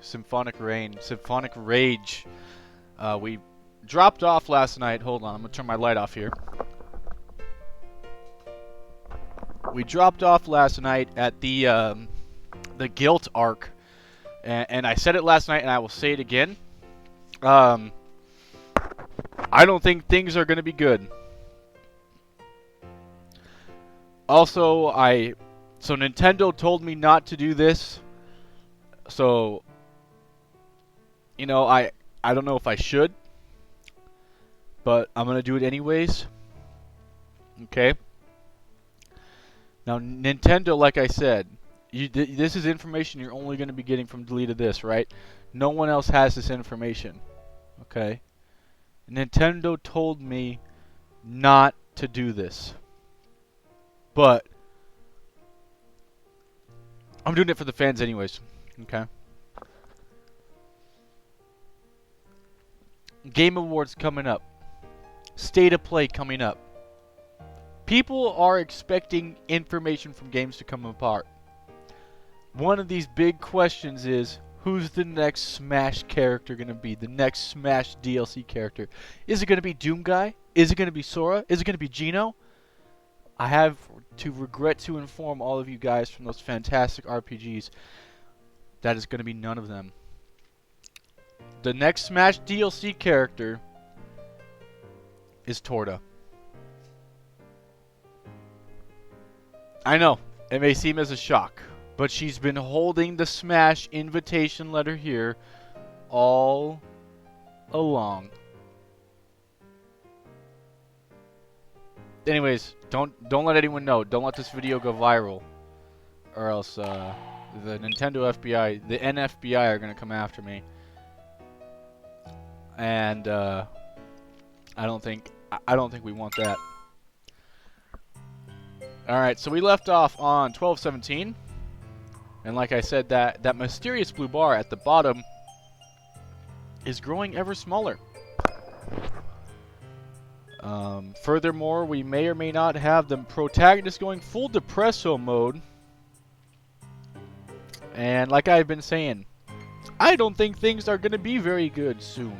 Symphonic Rain, Symphonic Rage. We dropped off last night. Hold on, I'm gonna turn my light off here. We dropped off last night at the guilt arc, and I said it last night, and I will say it again. I don't think things are gonna be good. Also, so Nintendo told me not to do this. So, you know, I don't know if I should, but I'm gonna do it anyways. Okay. Now, Nintendo, like I said, this is information you're only gonna be getting from Deleted This, right? No one else has this information. Okay. Nintendo told me not to do this, but I'm doing it for the fans anyways. Okay. Game Awards coming up. State of Play coming up. People are expecting information from games to come apart. One of these big questions is, who's the next Smash character going to be? The next Smash DLC character? Is it going to be Doom Guy? Is it going to be Sora? Is it going to be Geno? I have to regret to inform all of you guys from those fantastic RPGs that is going to be none of them. The next Smash DLC character is Torta. I know, it may seem as a shock, but she's been holding the Smash invitation letter here all along. Anyways, don't let anyone know. Don't let this video go viral, or else the Nintendo FBI, the NFBI, are gonna come after me. And I don't think we want that. All right, so we left off on 12:17, and like I said, that mysterious blue bar at the bottom is growing ever smaller. Furthermore, we may or may not have the protagonist going full depresso mode. And like I've been saying, I don't think things are going to be very good soon.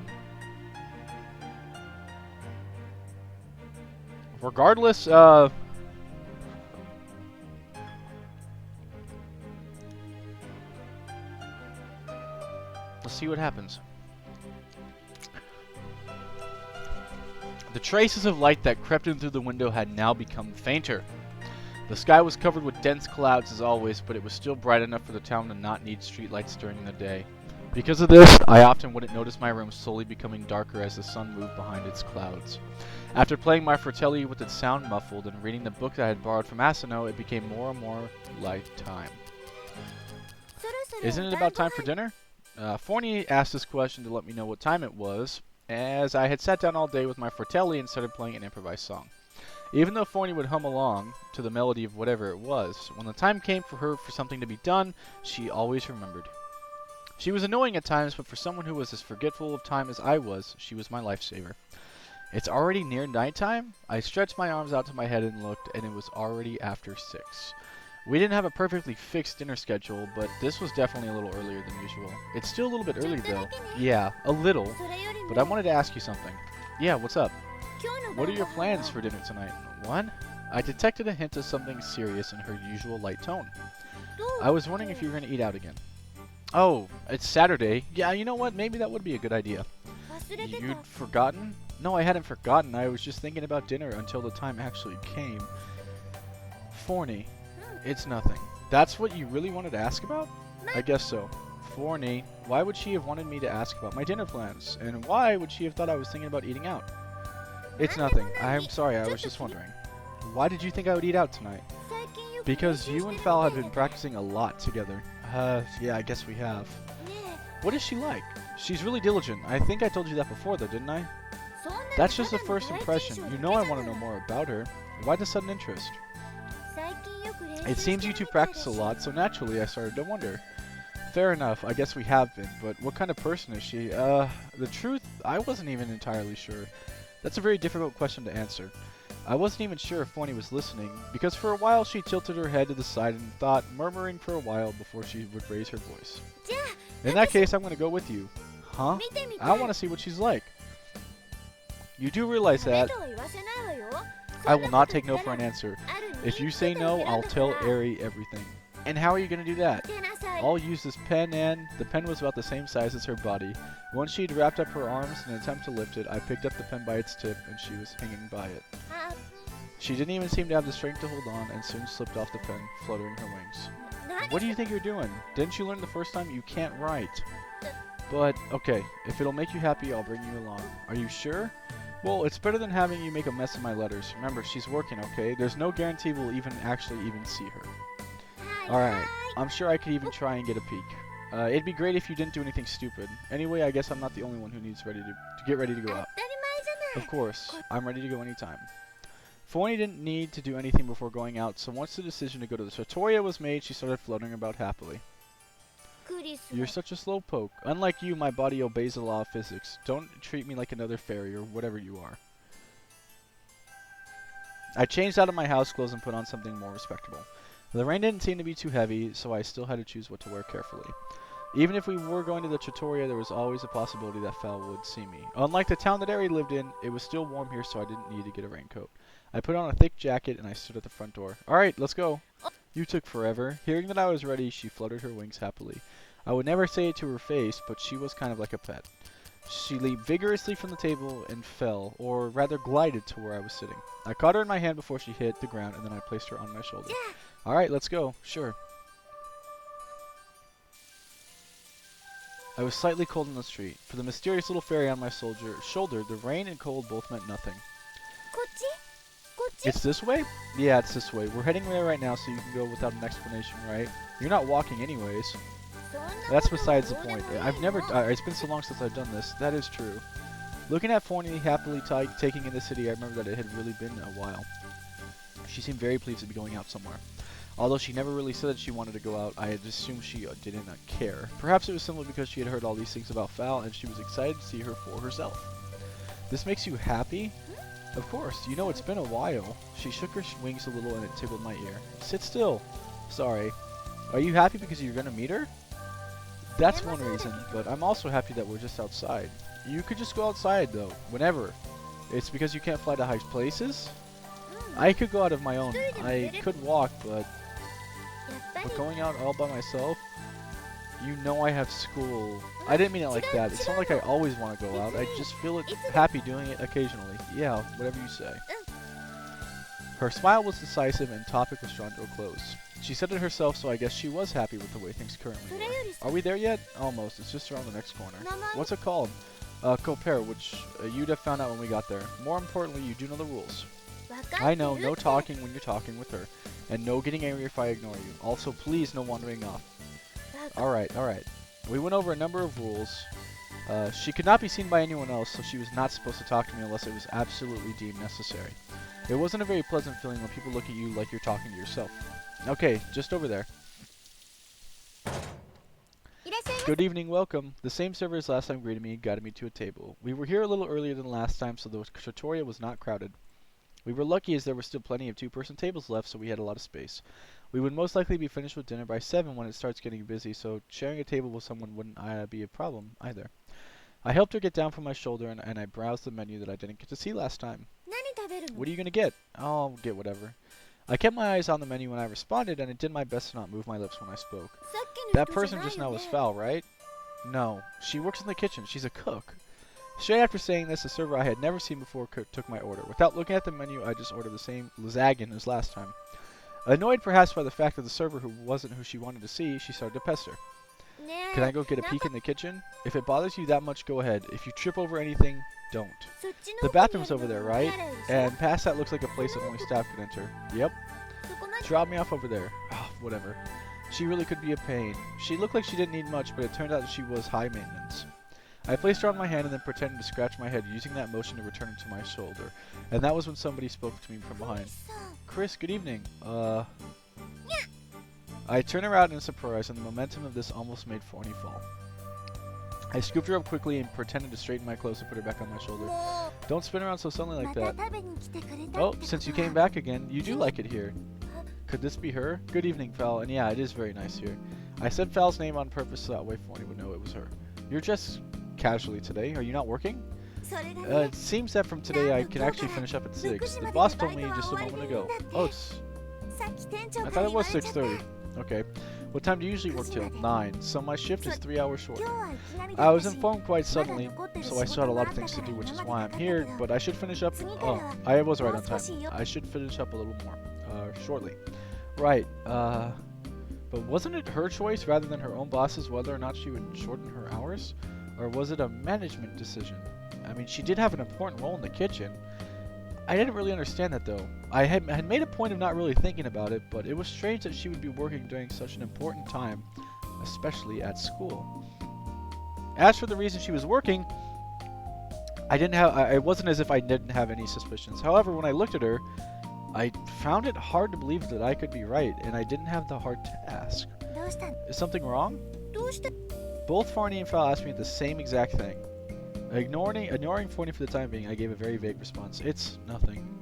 Regardless, let's see what happens. The traces of light that crept in through the window had now become fainter. The sky was covered with dense clouds as always, but it was still bright enough for the town to not need streetlights during the day. Because of this, I often wouldn't notice my room slowly becoming darker as the sun moved behind its clouds. After playing my Fratelli with its sound muffled and reading the book I had borrowed from Asano, it became more and more like time. Isn't it about time for dinner? Forney asked this question to let me know what time it was, as I had sat down all day with my Fratelli and started playing an improvised song. Even though Forney would hum along to the melody of whatever it was, when the time came for her for something to be done, she always remembered. She was annoying at times, but for someone who was as forgetful of time as I was, she was my lifesaver. It's already near nighttime? I stretched my arms out to my head and looked, and it was already after 6. We didn't have a perfectly fixed dinner schedule, but this was definitely a little earlier than usual. It's still a little bit early though. Yeah, a little. But I wanted to ask you something. Yeah, what's up? What are your plans for dinner tonight? What? I detected a hint of something serious in her usual light tone. I was wondering if you were going to eat out again. Oh, it's Saturday. Yeah, you know what? Maybe that would be a good idea. You'd forgotten? No, I hadn't forgotten. I was just thinking about dinner until the time actually came. Forney. It's nothing. That's what you really wanted to ask about? I guess so. Forney, why would she have wanted me to ask about my dinner plans? And why would she have thought I was thinking about eating out? It's nothing. I'm sorry, I was just wondering. Why did you think I would eat out tonight? Because you and Fal have been practicing a lot together. Yeah, I guess we have. What is she like? She's really diligent. I think I told you that before though, didn't I? That's just a first impression. You know I want to know more about her. Why the sudden interest? It seems you two practice a lot, so naturally I started to wonder. Fair enough, I guess we have been, but what kind of person is she? The truth, I wasn't even entirely sure. That's a very difficult question to answer. I wasn't even sure if Fonny was listening, because for a while she tilted her head to the side and thought, murmuring for a while before she would raise her voice. In that case, I'm going to go with you. Huh? I want to see what she's like. You do realize that I will not take no for an answer. If you say no, I'll tell Eri everything. And how are you going to do that? I'll use this pen, and the pen was about the same size as her body. Once she'd wrapped up her arms in an attempt to lift it, I picked up the pen by its tip, and she was hanging by it. She didn't even seem to have the strength to hold on, and soon slipped off the pen, fluttering her wings. What do you think you're doing? Didn't you learn the first time you can't write? But, okay, if it'll make you happy, I'll bring you along. Are you sure? Well, it's better than having you make a mess of my letters. Remember, she's working, okay? There's no guarantee we'll even see her. Alright, I'm sure I could even try and get a peek. It'd be great if you didn't do anything stupid. Anyway, I guess I'm not the only one who needs to get ready to go out. Of course, I'm ready to go anytime. Forney didn't need to do anything before going out, so once the decision to go to the trattoria was made, she started fluttering about happily. You're such a slowpoke. Unlike you, my body obeys the law of physics. Don't treat me like another fairy or whatever you are. I changed out of my house clothes and put on something more respectable. The rain didn't seem to be too heavy, so I still had to choose what to wear carefully. Even if we were going to the trattoria, there was always a possibility that Fel would see me. Unlike the town that Eri lived in, it was still warm here, so I didn't need to get a raincoat. I put on a thick jacket and I stood at the front door. Alright, let's go. You took forever. Hearing that I was ready, she fluttered her wings happily. I would never say it to her face, but she was kind of like a pet. She leaped vigorously from the table and fell, or rather glided to where I was sitting. I caught her in my hand before she hit the ground, and then I placed her on my shoulder. Alright, let's go. Sure. I was slightly cold in the street. For the mysterious little fairy on my shoulder, the rain and cold both meant nothing. It's this way? Yeah, it's this way. We're heading there right now, so you can go without an explanation, right? You're not walking anyways. That's besides the point. It's been so long since I've done this. That is true. Looking at Forney happily taking in the city, I remember that it had really been a while. She seemed very pleased to be going out somewhere. Although she never really said that she wanted to go out, I had assumed she didn't care. Perhaps it was simply because she had heard all these things about Fel, and she was excited to see her for herself. This makes you happy? Of course, you know it's been a while. She shook her wings a little and it tickled my ear. Sit still. Sorry. Are you happy because you're gonna meet her? That's one reason, but I'm also happy that we're just outside. You could just go outside though, whenever. It's because you can't fly to high places? I could go out of my own. I could walk, but going out all by myself? You know I have school. I didn't mean it like that. It's not like I always want to go out. I just feel happy doing it occasionally. Yeah, whatever you say. Her smile was decisive and topic was drawn to a close. She said it herself, so I guess she was happy with the way things currently were. Are we there yet? Almost. It's just around the next corner. What's it called? Copair, which you'd have found out when we got there. More importantly, you do know the rules. I know, no talking when you're talking with her. And no getting angry if I ignore you. Also, please, no wandering off. Alright, alright. We went over a number of rules. She could not be seen by anyone else, so she was not supposed to talk to me unless it was absolutely deemed necessary. It wasn't a very pleasant feeling when people look at you like you're talking to yourself. Okay, just over there. Good evening, welcome. The same server as last time greeted me and guided me to a table. We were here a little earlier than last time, so the trattoria was not crowded. We were lucky as there were still plenty of two-person tables left, so we had a lot of space. We would most likely be finished with dinner by 7 when it starts getting busy, so sharing a table with someone wouldn't be a problem either. I helped her get down from my shoulder and I browsed the menu that I didn't get to see last time. What are you going to get? I'll get whatever. I kept my eyes on the menu when I responded, and I did my best to not move my lips when I spoke. That person just now was Fel, right? No, she works in the kitchen. She's a cook. Straight after saying this, a server I had never seen before took my order. Without looking at the menu, I just ordered the same lasagna as last time. Annoyed perhaps by the fact that the server who wasn't who she wanted to see, she started to pester. Can I go get a peek in the kitchen? If it bothers you that much, go ahead. If you trip over anything, don't. The bathroom's over there, right? And past that looks like a place that only staff could enter. Yep. Drop me off over there. Oh, whatever. She really could be a pain. She looked like she didn't need much, but it turned out that she was high maintenance. I placed her on my hand and then pretended to scratch my head, using that motion to return it to my shoulder. And that was when somebody spoke to me from behind. Chris, good evening. I turned around in surprise, and the momentum of this almost made Forney fall. I scooped her up quickly and pretended to straighten my clothes and put her back on my shoulder. Don't spin around so suddenly like that. Oh, since you came back again, you do like it here. Could this be her? Good evening, Fel, and yeah, it is very nice here. I said Fal's name on purpose so that way Forney would know it was her. You're dressed casually today. Are you not working? It seems that from today I can actually finish up at 6. The boss told me just a moment ago. Oh, I thought it was 6:30. Okay. What time do you usually work till? 9. So my shift is 3 hours short. I was informed quite suddenly, so I still had a lot of things to do, which is why I'm here, but I should finish up. Oh, I was right on time. I should finish up a little more, shortly. Right, but wasn't it her choice rather than her own boss's whether or not she would shorten her hours? Or was it a management decision? I mean, she did have an important role in the kitchen. I didn't really understand that though. I had made a point of not really thinking about it, but it was strange that she would be working during such an important time, especially at school. As for the reason she was working, it wasn't as if I didn't have any suspicions. However, when I looked at her, I found it hard to believe that I could be right, and I didn't have the heart to ask. Is something wrong? Both Forney and Fal asked me the same exact thing. Ignoring Forney for the time being, I gave a very vague response. It's nothing.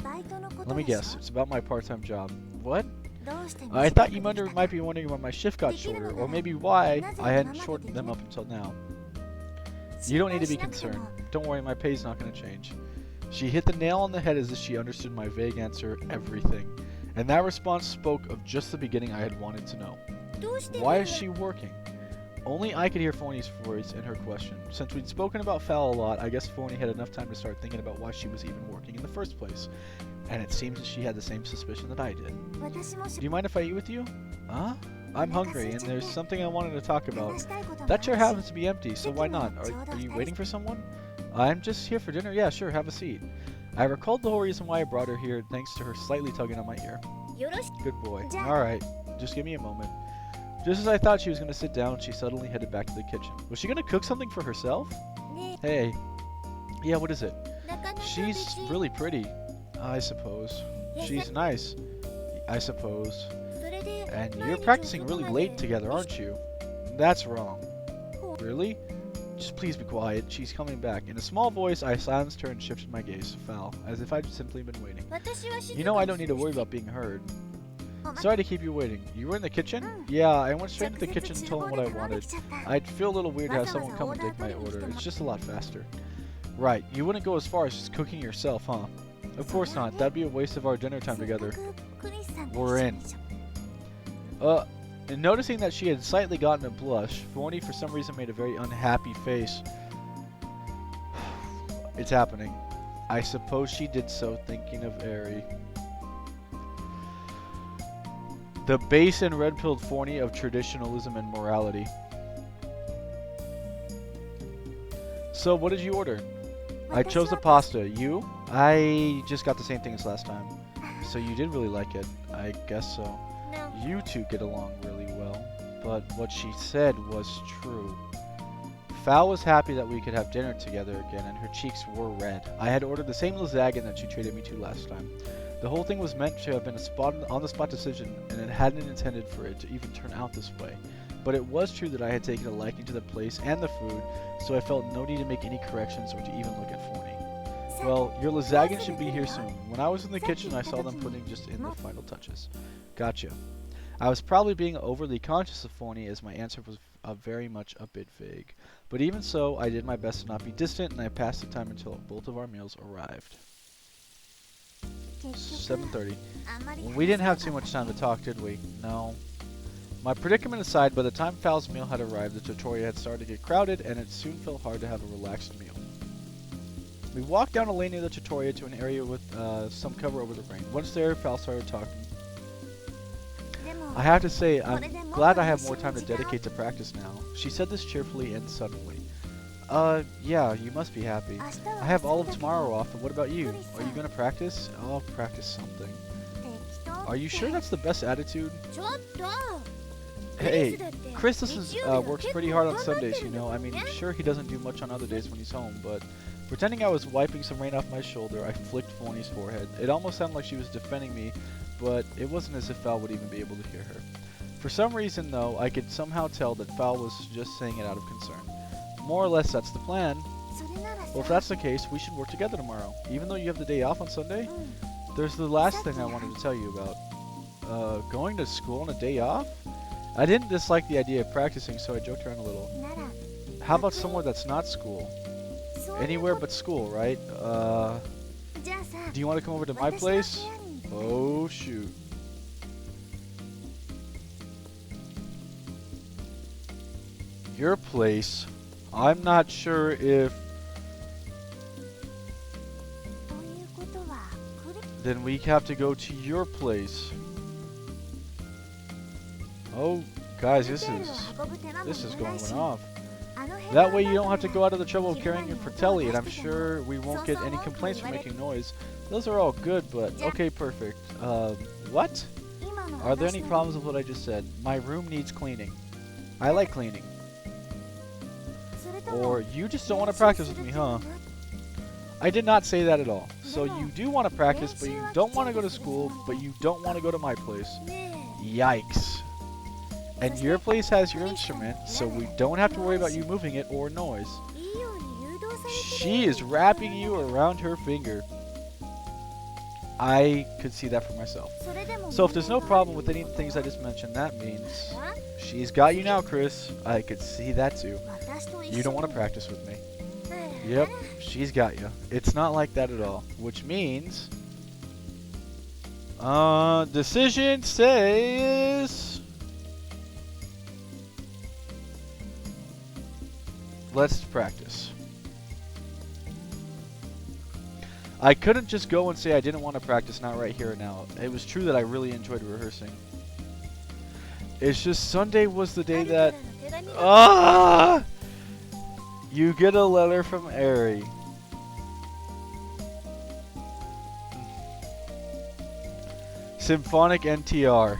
Let me guess. It's about my part-time job. What? I thought you might be wondering why my shift got shorter, or maybe why I hadn't shortened them up until now. You don't need to be concerned. Don't worry, my pay's not going to change. She hit the nail on the head as if she understood my vague answer, everything. And that response spoke of just the beginning I had wanted to know. Why is she working? Only I could hear Forney's voice in her question. Since we'd spoken about Fal a lot, I guess Forney had enough time to start thinking about why she was even working in the first place. And it seems that she had the same suspicion that I did. Do you mind if I eat with you? Huh? I'm hungry, and there's something I wanted to talk about. That chair happens to be empty, so why not? Are you waiting for someone? I'm just here for dinner. Yeah, sure, have a seat. I recalled the whole reason why I brought her here, thanks to her slightly tugging on my ear. Good boy. Alright, just give me a moment. Just as I thought she was going to sit down, she suddenly headed back to the kitchen. Was she going to cook something for herself? Hey. Yeah, what is it? She's really pretty, I suppose. She's nice, I suppose. And you're practicing really late together, aren't you? That's wrong. Really? Just please be quiet. She's coming back. In a small voice, I silenced her and shifted my gaze to Fal, as if I'd simply been waiting. You know I don't need to worry about being heard. Sorry to keep you waiting. You were in the kitchen? Yeah, I went straight to the kitchen and told him what I wanted. I'd feel a little weird to have someone come and take my order. It's just a lot faster. Right, you wouldn't go as far as just cooking yourself, huh? Of course not. That'd be a waste of our dinner time together. We're in. And noticing that she had slightly gotten a blush, Forney for some reason made a very unhappy face. It's happening. I suppose she did so thinking of Eri. The base and red-pilled Forney of traditionalism and morality. So, what did you order? I chose the pasta. You? I just got the same thing as last time. So you did really like it. I guess so. You two get along really well. But what she said was true. Fal was happy that we could have dinner together again, and her cheeks were red. I had ordered the same lasagna that she treated me to last time. The whole thing was meant to have been a on-the-spot decision, and it hadn't intended for it to even turn out this way. But it was true that I had taken a liking to the place and the food, so I felt no need to make any corrections or to even look at Forney. Well, your lasagna should be here soon. When I was in the kitchen, I saw them putting just in the final touches. Gotcha. I was probably being overly conscious of Forney, as my answer was very much a bit vague. But even so, I did my best to not be distant, and I passed the time until both of our meals arrived. 7:30. We didn't have too much time to talk, did we? No. My predicament aside, by the time Fal's meal had arrived, the trattoria had started to get crowded, and it soon felt hard to have a relaxed meal. We walked down a lane near the trattoria to an area with some cover over the rain. Once there, Fal started talking. I have to say, I'm glad I have more time to dedicate to practice now. She said this cheerfully and suddenly. Yeah, you must be happy. I have all of tomorrow off, and what about you? Are you going to practice? I'll practice something. Are you sure that's the best attitude? Hey, Chris works pretty hard on Sundays, you know. I mean, sure, he doesn't do much on other days when he's home, but pretending I was wiping some rain off my shoulder, I flicked Forney's forehead. It almost sounded like she was defending me, but it wasn't as if Fal would even be able to hear her. For some reason, though, I could somehow tell that Fal was just saying it out of concern. More or less, that's the plan. Well, if that's the case, we should work together tomorrow. Even though you have the day off on Sunday? There's the last thing I wanted to tell you about. Going to school on a day off? I didn't dislike the idea of practicing, so I joked around a little. How about somewhere that's not school? Anywhere but school, right? Do you want to come over to my place? Oh, shoot. Your place? I'm not sure if... Then we have to go to your place. Oh, guys, this is going off. That way you don't have to go out of the trouble of carrying your fratelli, and I'm sure we won't get any complaints for making noise. Those are all good, but okay, perfect. What? Are there any problems with what I just said? My room needs cleaning. I like cleaning. Or you just don't want to practice with me, huh? I did not say that at all. So you do want to practice, but you don't want to go to school, but you don't want to go to my place. Yikes. And your place has your instrument, so we don't have to worry about you moving it or noise. She is wrapping you around her finger. I could see that for myself. So if there's no problem with any of the things I just mentioned, that means she's got you now, Chris. I could see that too. You don't want to practice with me. Yep, she's got you. It's not like that at all. Which means... decision says... Let's practice. I couldn't just go and say I didn't want to practice, not right here and now. It was true that I really enjoyed rehearsing. It's just Sunday was the day that... You get a letter from Ari. Symphonic NTR.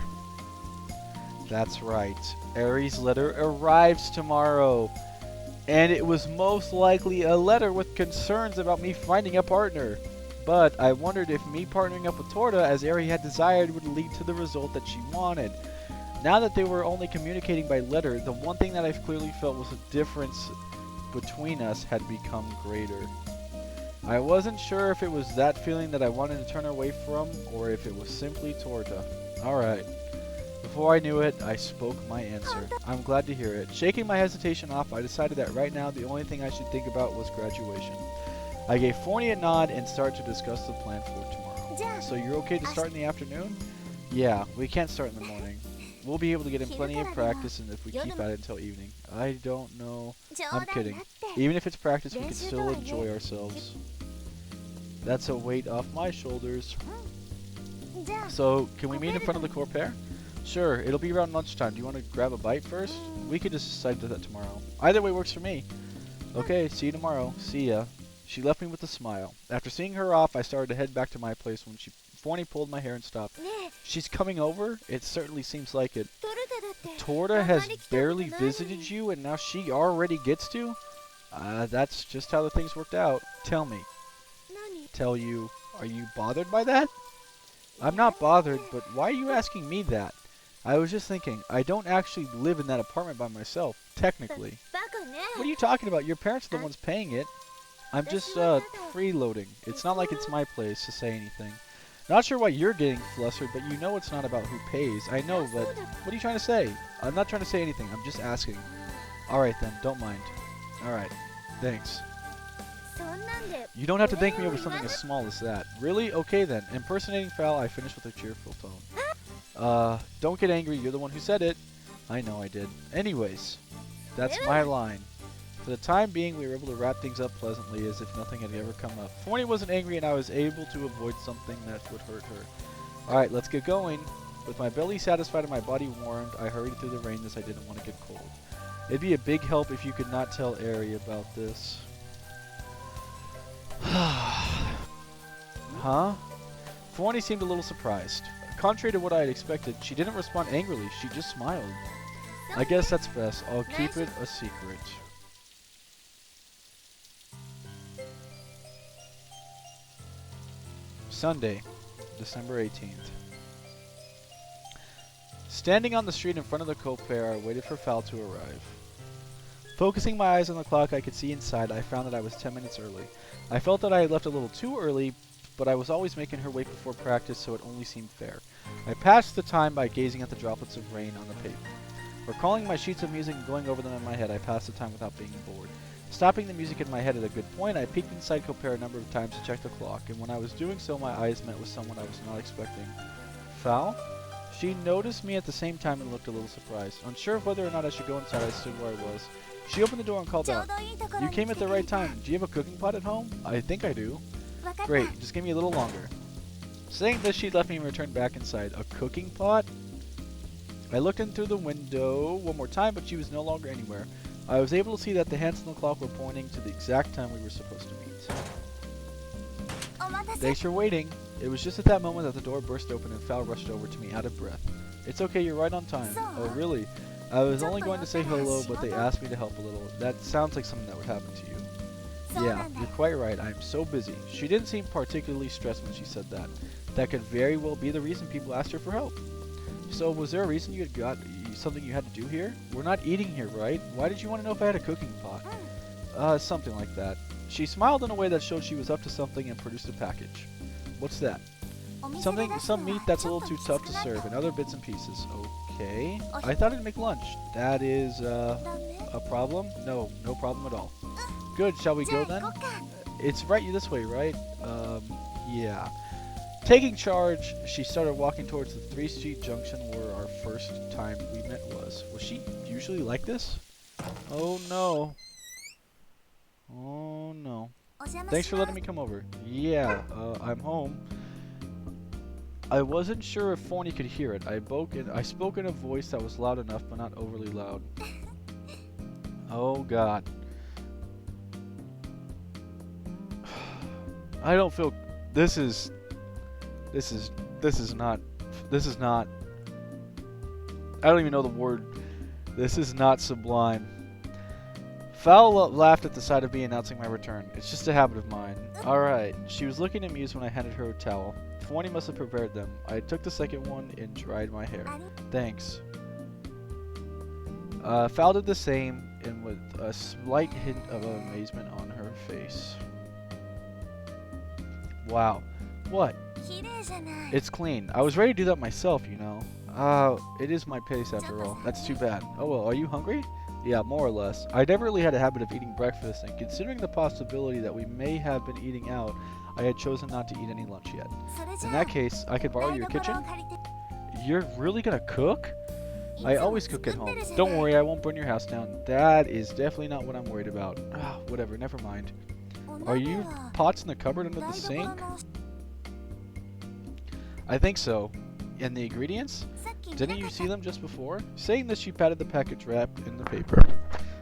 That's right. Ari's letter arrives tomorrow. And it was most likely a letter with concerns about me finding a partner. But I wondered if me partnering up with Torta, as Ari had desired, would lead to the result that she wanted. Now that they were only communicating by letter, the one thing that I clearly felt was a difference between us had become greater. I wasn't sure if it was that feeling that I wanted to turn away from, or if it was simply Torta. Alright. Before I knew it, I spoke my answer. I'm glad to hear it. Shaking my hesitation off, I decided that right now the only thing I should think about was graduation. I gave Forney a nod and started to discuss the plan for tomorrow. So you're okay to start in the afternoon? Yeah, we can't start in the morning. We'll be able to get in plenty of practice, and if we keep at it until evening. I don't know. I'm kidding. Even if it's practice, we can still enjoy ourselves. That's a weight off my shoulders. So, can we meet in front of the Corpair? Sure, it'll be around lunchtime. Do you want to grab a bite first? We could just decide that tomorrow. Either way works for me. Okay, see you tomorrow. See ya. She left me with a smile. After seeing her off, I started to head back to my place when Forney pulled my hair and stopped. She's coming over? It certainly seems like it. Torta has barely visited you and now she already gets to? That's just how the things worked out. Tell me. Tell you. Are you bothered by that? I'm not bothered, but why are you asking me that? I was just thinking, I don't actually live in that apartment by myself, technically. What are you talking about? Your parents are the ones paying it. I'm just, freeloading. It's not like it's my place to say anything. Not sure why you're getting flustered, but you know it's not about who pays. I know, but what are you trying to say? I'm not trying to say anything. I'm just asking. Alright then, don't mind. Alright. Thanks. You don't have to thank me over something as small as that. Really? Okay then. Impersonating Fowl, I finished with a cheerful tone. Don't get angry. You're the one who said it. I know I did. Anyways, that's my line. For the time being, we were able to wrap things up pleasantly as if nothing had ever come up. Forney wasn't angry and I was able to avoid something that would hurt her. Alright, let's get going. With my belly satisfied and my body warmed, I hurried through the rain as I didn't want to get cold. It'd be a big help if you could not tell Ari about this. Huh? Forney seemed a little surprised. Contrary to what I had expected, she didn't respond angrily, she just smiled. I guess that's best. I'll keep it a secret. Sunday, December 18th. Standing on the street in front of the Corpair, I waited for Fowl to arrive. Focusing my eyes on the clock I could see inside, I found that I was 10 minutes early. I felt that I had left a little too early, but I was always making her wait before practice, so it only seemed fair. I passed the time by gazing at the droplets of rain on the pavement. Recalling my sheets of music and going over them in my head, I passed the time without being bored. Stopping the music in my head at a good point, I peeked inside Compare a number of times to check the clock, and when I was doing so, my eyes met with someone I was not expecting. Val? She noticed me at the same time and looked a little surprised. Unsure of whether or not I should go inside, I stood where I was. She opened the door and called out, "You came at the right time. Do you have a cooking pot at home?" "I think I do." "Great, just give me a little longer." Saying this, she left me and returned back inside. A cooking pot? I looked in through the window one more time, but she was no longer anywhere. I was able to see that the hands on the clock were pointing to the exact time we were supposed to meet. "Thanks for waiting." It was just at that moment that the door burst open and Val rushed over to me out of breath. "It's okay, you're right on time." "Oh, really? I was only going to say hello, but they asked me to help a little." "That sounds like something that would happen to you." "Yeah, you're quite right. I'm so busy." She didn't seem particularly stressed when she said that. That could very well be the reason people asked her for help. "So, was there a reason you had got something you had to do here? We're not eating here, right? Why did you want to know if I had a cooking pot?" Something like that." She smiled in a way that showed she was up to something and produced a package. "What's that?" Some meat that's a little too tough to serve, and other bits and pieces." "Okay. I thought it'd make lunch." "That is, a problem?" "No, no problem at all." "Good, shall we go then?" "It's right this way, right?" Yeah." Taking charge, she started walking towards the 3-street junction where our first time we met was. Was she usually like this? Oh no. Oh no. "Thanks for letting me come over." "Yeah, I'm home." I wasn't sure if Forney could hear it. I spoke in a voice that was loud enough, but not overly loud. Oh god. I don't feel... This is not... I don't even know the word. This is not sublime. Val laughed at the sight of me announcing my return. "It's just a habit of mine." "Alright." She was looking amused when I handed her a towel. Forney must have prepared them. I took the second one and dried my hair. "Thanks." Val did the same, and with a slight hint of amazement on her face. "Wow. What?" "It's clean. I was ready to do that myself, you know." It is my pace after all. That's too bad." "Oh well, are you hungry?" "Yeah, more or less. I never really had a habit of eating breakfast, and considering the possibility that we may have been eating out, I had chosen not to eat any lunch yet." "In that case, I could borrow your kitchen?" "You're really gonna cook?" "I always cook at home. Don't worry, I won't burn your house down." "That is definitely not what I'm worried about." Whatever, never mind." "Are you pots in the cupboard under the sink?" "I think so." "And the ingredients? Didn't you see them just before?" Saying this, she patted the package wrapped in the paper.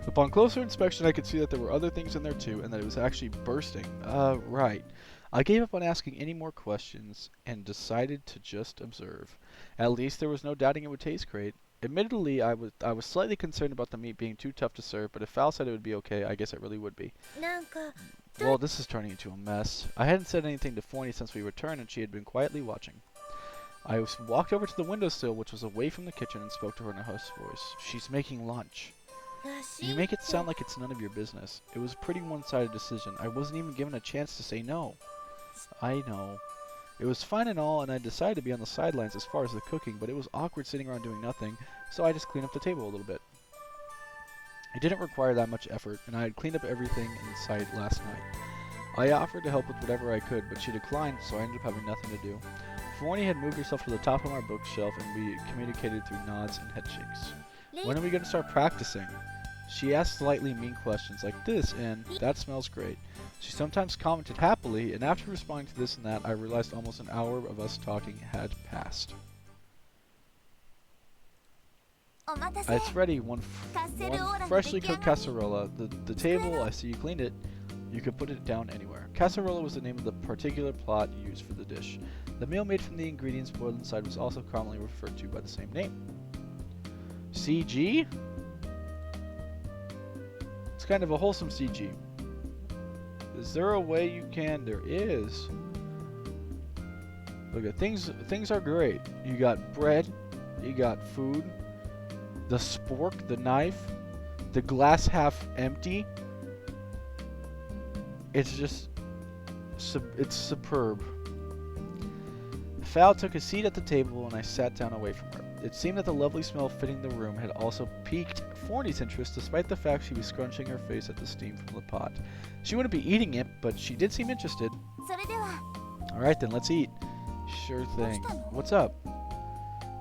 Upon closer inspection, I could see that there were other things in there too, and that it was actually bursting. Right. I gave up on asking any more questions and decided to just observe. At least there was no doubting it would taste great. Admittedly, I was slightly concerned about the meat being too tough to serve, but if Val said it would be okay, I guess it really would be. Well, this is turning into a mess. I hadn't said anything to Forney since we returned, and she had been quietly watching. I walked over to the windowsill, which was away from the kitchen, and spoke to her in a hushed voice. "She's making lunch." "You make it sound like it's none of your business." It was a pretty one-sided decision. I wasn't even given a chance to say no. "I know." It was fine and all, and I decided to be on the sidelines as far as the cooking, but it was awkward sitting around doing nothing, so I just cleaned up the table a little bit. It didn't require that much effort, and I had cleaned up everything in sight last night. I offered to help with whatever I could, but she declined, so I ended up having nothing to do. Forney had moved herself to the top of my bookshelf, and we communicated through nods and head shakes. "When are we going to start practicing?" She asked slightly mean questions like this and "That smells great." She sometimes commented happily, and after responding to this and that, I realized almost an hour of us talking had passed. It's ready. One freshly cooked casserola. The table, I see you cleaned it. You could put it down anywhere. Casserola was the name of the particular pot used for the dish. The meal made from the ingredients boiled inside was also commonly referred to by the same name. CG? It's kind of a wholesome CG. Is there a way you can? There is. Look at things are great. You got bread, you got food, the spork, the knife, the glass half empty. It's just it's superb. Val took a seat at the table and I sat down away from her. It seemed that the lovely smell filling the room had also piqued Forney's interest, despite the fact she was scrunching her face at the steam from the pot. She wouldn't be eating it, but she did seem interested. それでは Alright then, let's eat. Sure thing. What's up?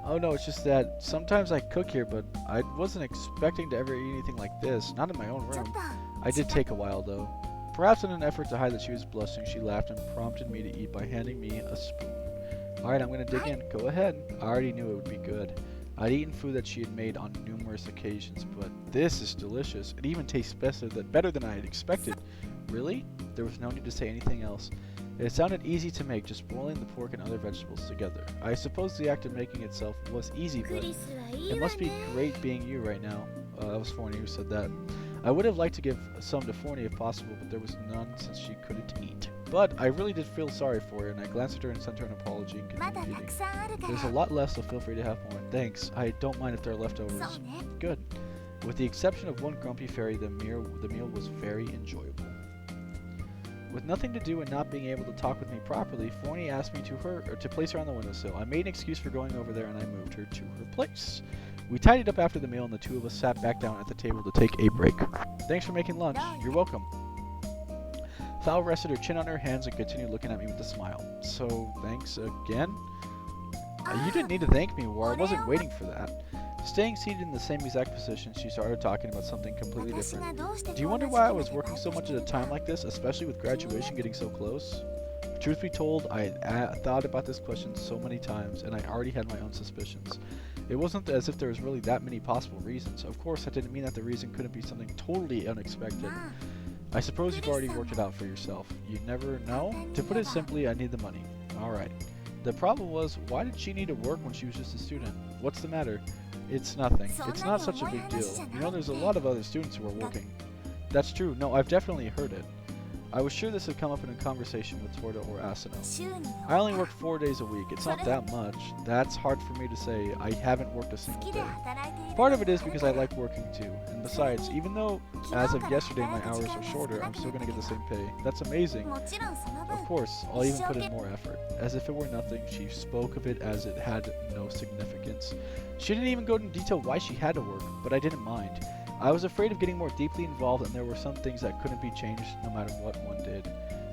Oh no, it's just that sometimes I cook here, but I wasn't expecting to ever eat anything like this. Not in my own ちょっ room. と I did take a while though. Perhaps in an effort to hide that she was blushing, she laughed and prompted me to eat by handing me a spoon. Alright, I'm gonna dig in. Go ahead. I already knew it would be good. I'd eaten food that she had made on numerous occasions, but this is delicious. It even tastes better than I had expected. Really? There was no need to say anything else. It sounded easy to make, just boiling the pork and other vegetables together. I suppose the act of making itself was easy, ク but リスはいい it わ must be ね great being you right now. That was Forney who said that. I would have liked to give some to Forney if possible, but there was none since she couldn't eat. But I really did feel sorry for her, and I glanced at her and sent her an apology and まだ continued た eating. くさんあるか There's a ら lot left, so feel free to have more. Thanks. I don't mind if there are そ leftovers. うね Good. With the exception of one grumpy fairy, the meal was very enjoyable. With nothing to do and not being able to talk with me properly, Forney asked me to place her on the windowsill. I made an excuse for going over there and I moved her to her place. We tidied up after the meal and the two of us sat back down at the table to take a break. Thanks for making lunch. You're welcome. Val rested her chin on her hands and continued looking at me with a smile. So, thanks again? You didn't need to thank me, War. I wasn't waiting for that. Staying seated in the same exact position, she started talking about something completely 私 different. がどうして Do you こんな wonder 時 why I 期ま was で working バイ so トし much て at い a た time の like this, especially with graduation getting so close? Truth be told, I had thought about this question so many times, and I already had my own suspicions. It wasn't as if there was really that many possible reasons. Of course, that didn't mean that the reason couldn't be something totally unexpected. まあ I suppose you've already worked it out for yourself. You'd never know? To put it simply, I need the money. Alright. The problem was, why did she need to work when she was just a student? What's the matter? It's nothing. It's not such a big deal. You know, there's a lot of other students who are working. That's true. No, I've definitely heard it. I was sure this had come up in a conversation with Torda or Asano. 週に I only 4 work 4 days a week. It's not that much. That's hard for me to say. I haven't worked a 好 single きで day. 働いている Part の of it is もある because か I ら like working too. And besides, even though as of yesterday my hours are shorter, I'm still gonna get the same pay. That's amazing. もちろんその Of 分 course, I'll even put in more effort. As if it were nothing, she spoke of it as it had no significance. She didn't even go into detail why she had to work, but I didn't mind. I was afraid of getting more deeply involved, and there were some things that couldn't be changed no matter what one did.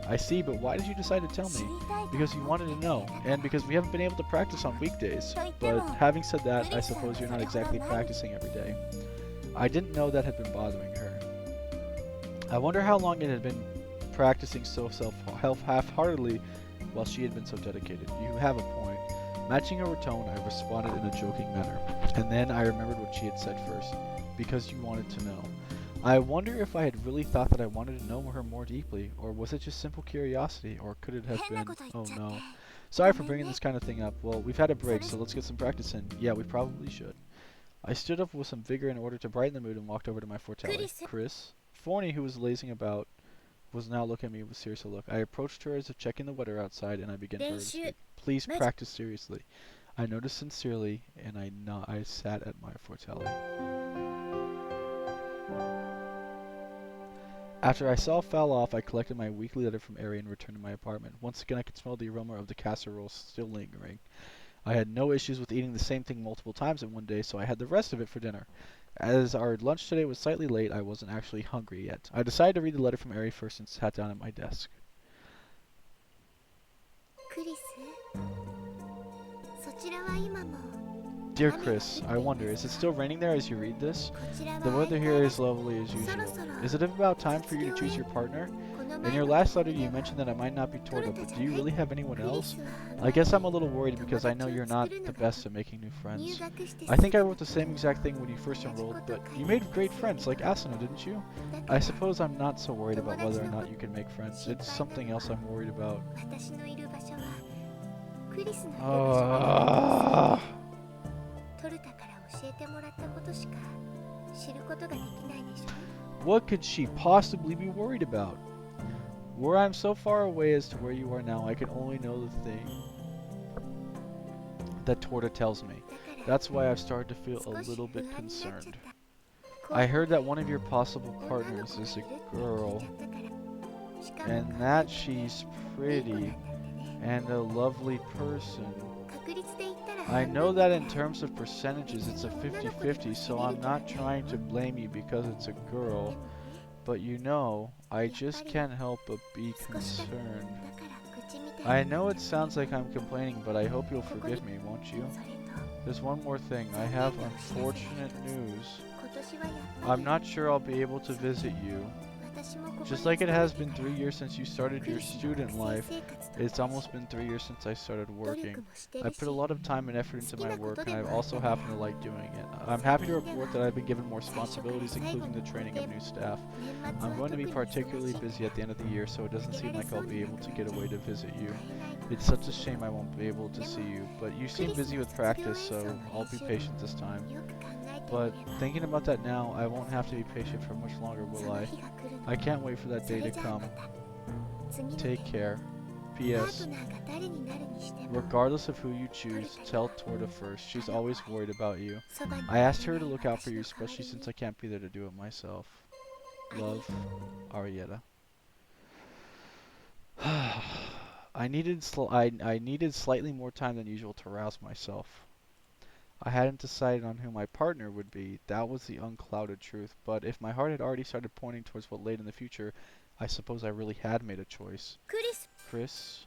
I see, but why did you decide to tell 知 me? りたいと Because you 思って wanted to いた know, だから and because we haven't been able to practice on weekdays. と言って But も having said that, I Melissa, suppose you're not それほど exactly ない practicing every day. I didn't know that had been bothering her. I wonder how long it had been practicing so half-heartedly while she had been so dedicated. You have a point. Matching her tone, I responded in a joking manner. And then I remembered what she had said first. Because you wanted to know. I wonder if I had really thought that I wanted to know her more deeply, or was it just simple curiosity, or could it have 変な been... こと言 Oh っちゃっ no. て Sorry for bringing this kind of thing up. Well, we've had a break, so let's get some practice in. Yeah, we probably should. I stood up with some vigor in order to brighten the mood and walked over to my fortelli. Chris? Forney, who was lazing about, was now looking at me with a serious look. I approached her as if checking the weather outside, and I began to speak. Please practice seriously. I nodded sincerely, and I sat at my fortelli. After I saw fell off, I collected my weekly letter from Ari and returned to my apartment. Once again, I could smell the aroma of the casserole still lingering. I had no issues with eating the same thing multiple times in one day, so I had the rest of it for dinner. As our lunch today was slightly late, I wasn't actually hungry yet. I decided to read the letter from Ari first and sat down at my desk. クリスそちらは今も Dear Chris, I wonder, is it still raining there as you read this? こちらは The weather here is lovely as そろ usual. そろ Is it about time for you to choose your partner? この In 前 your の last 手 letter, 紙で you は mentioned that I might not be トル Torda, タ but じゃ do you ない really have anyone クリ else? スは I guess I'm a little worried 友 because I 達 know を you're 作 not る the のが best at making new 入 friends. 学して I す think ぐ I wrote the same exact thing when you first enrolled, but you made great friends like Asuna, didn't you? だか I ら suppose I'm not so worried about whether or not you can make friends. It's something else I'm worried about. 私のいる場所はクリスのいる場所 Ah. トルタから教えてもらったことしか知ることができないでしょ What could she possibly be worried about? Where I'm so far away as to where you are now, I can only know the thing that Torda tells me. だから That's why I've started to feel a 少し little 不 bit 安になっちゃっ concerned. た I heard that one of your possible 女の partners 子が is いる a って聞い girl, ちゃったからしかも and 可 that 愛くて she's いい子 pretty なんだってね and a lovely person. 確率で言ったら I know that in terms of percentages it's a 50-50, so I'm not trying to blame you because it's a girl. But you know, I just can't help but be concerned. I know it sounds like I'm complaining, but I hope you'll forgive me, won't you? There's one more thing. I have unfortunate news. I'm not sure I'll be able to visit you. Just like it has been 3 years since you started your student life, it's almost been 3 years since I started working. I put a lot of time and effort into my work, and I also happen to like doing it. I'm happy to report that I've been given more responsibilities, including the training of new staff. I'm going to be particularly busy at the end of the year, so it doesn't seem like I'll be able to get away to visit you. It's such a shame I won't be able to see you, but you seem busy with practice, so I'll be patient this time. But thinking about that now, I won't have to be patient for much longer, will I? I can't wait for that day to come. Take care. P.S. Regardless of who you choose, tell Torta first. She's always worried about you. I asked her to look out for you, especially since I can't be there to do it myself. Love, Arietta. I needed slightly more time than usual to rouse myself. I hadn't decided on who my partner would be. That was the unclouded truth. But if my heart had already started pointing towards what laid in the future, I suppose I really had made a choice. Chris?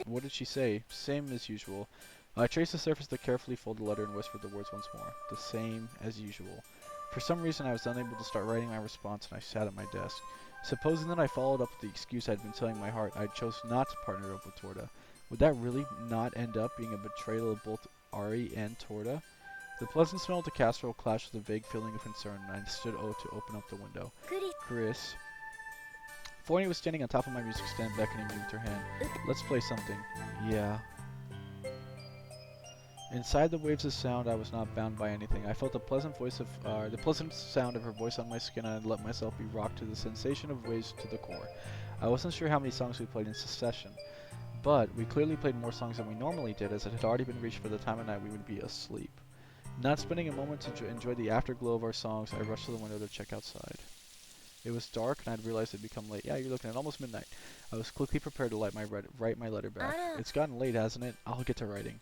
What did she say? Same as usual. I traced the surface of the carefully folded letter and whispered the words once more. The same as usual. For some reason, I was unable to start writing my response, and I sat at my desk. Supposing that I followed up with the excuse I'd been telling my heart, I chose not to partner up with Torta. Would that really not end up being a betrayal of both Ari and Torta? The pleasant smell of the casserole clashed with a vague feeling of concern, and I stood to open up the window. Chris. Forney was standing on top of my music stand, beckoning me with her hand. Let's play something. Yeah. Inside the waves of sound, I was not bound by anything. I felt the pleasant sound of her voice on my skin, and I let myself be rocked to the sensation of waves to the core. I wasn't sure how many songs we played in succession, but we clearly played more songs than we normally did, as it had already been reached by the time of night we would be asleep. Not spending a moment to enjoy the afterglow of our songs, I rushed to the window to check outside. It was dark, and I'd realized it had become late. Yeah, you're looking at almost midnight. I was quickly prepared to write my letter back. It's gotten late, hasn't it? I'll get to writing.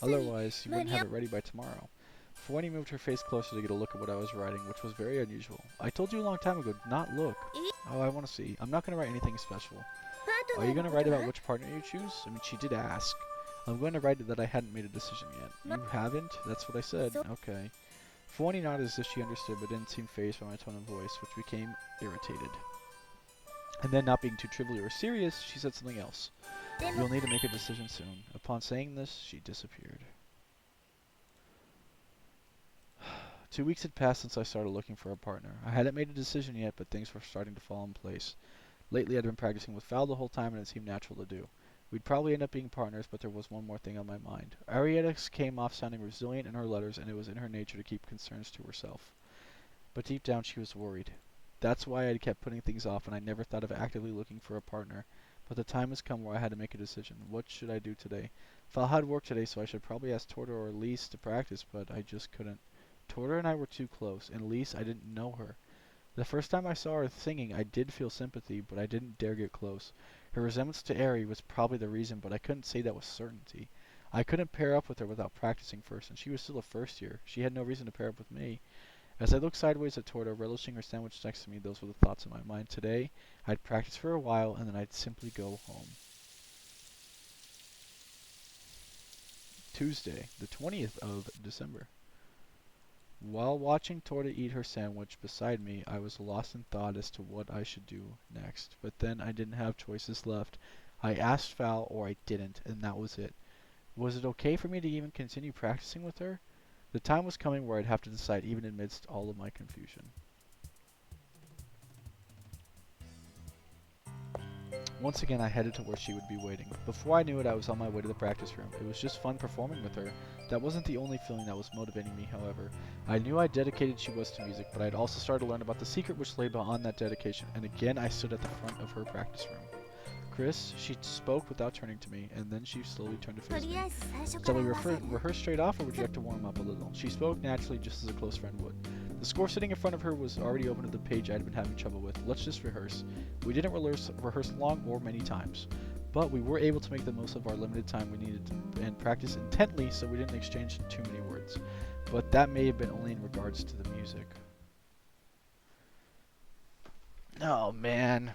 Otherwise, you wouldn't have it ready by tomorrow. Forney moved her face closer to get a look at what I was writing, which was very unusual. I told you a long time ago, not look. Oh, I want to see. I'm not going to write anything special. Are you going to write about which partner you choose? I mean, she did ask. I'm going to write that I hadn't made a decision yet. You haven't? That's what I said. Okay. Forney nodded as if she understood, but didn't seem fazed by my tone of voice, which became irritated. And then, not being too trivial or serious, she said something else. You'll need to make a decision soon. Upon saying this, she disappeared. 2 weeks had passed since I started looking for a partner. I hadn't made a decision yet, but things were starting to fall in place. Lately, I'd been practicing with Val the whole time, and it seemed natural to do. We'd probably end up being partners, but there was one more thing on my mind. Arietta came off sounding resilient in her letters, and it was in her nature to keep concerns to herself. But deep down, she was worried. That's why I'd kept putting things off, and I never thought of actively looking for a partner. But the time has come where I had to make a decision. What should I do today? Val had work today, so I should probably ask Torta or Elise to practice, but I just couldn't. Torta and I were too close, and Elise, I didn't know her. The first time I saw her singing, I did feel sympathy, but I didn't dare get close. Her resemblance to Ari was probably the reason, but I couldn't say that with certainty. I couldn't pair up with her without practicing first, and she was still a first year. She had no reason to pair up with me. As I looked sideways at Torta, relishing her sandwich next to me, those were the thoughts in my mind. Today, I'd practice for a while, and then I'd simply go home. Tuesday, the 20th of December. While watching Torta eat her sandwich beside me, I was lost in thought as to what I should do next. But then I didn't have choices left. I asked Val, or I didn't, and that was it. Was it okay for me to even continue practicing with her? The time was coming where I'd have to decide even amidst all of my confusion. Once again, I headed to where she would be waiting. Before I knew it, I was on my way to the practice room. It was just fun performing with her. That wasn't the only feeling that was motivating me, however. I knew how dedicated she was to music, but I'd also started to learn about the secret which lay behind that dedication, and again I stood at the front of her practice room. Chris, she spoke without turning to me, and then she slowly turned to face me. Shall we rehearse straight off, or would you like to warm up a little? She spoke naturally, just as a close friend would. The score sitting in front of her was already open to the page I'd been having trouble with. Let's just rehearse. We didn't rehearse long or many times. but we were able to make the most of our limited time we needed to, and practice intently so we didn't exchange too many words. But that may have been only in regards to the music. Oh, man.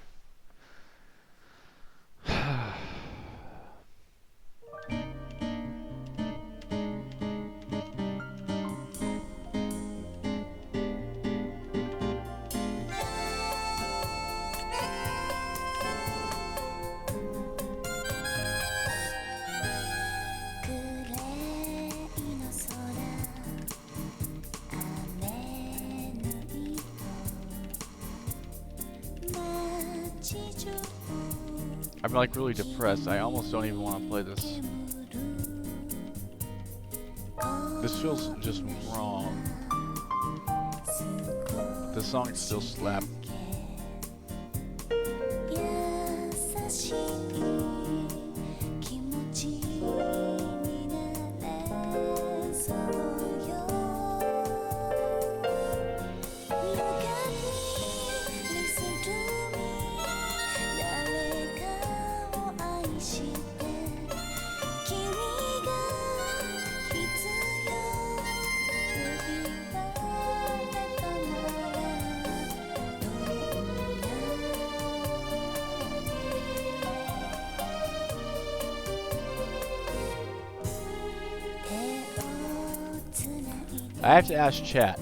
I'm like really depressed. I almost don't even want to play this. This feels just wrong. The song still slaps. I have to ask chat.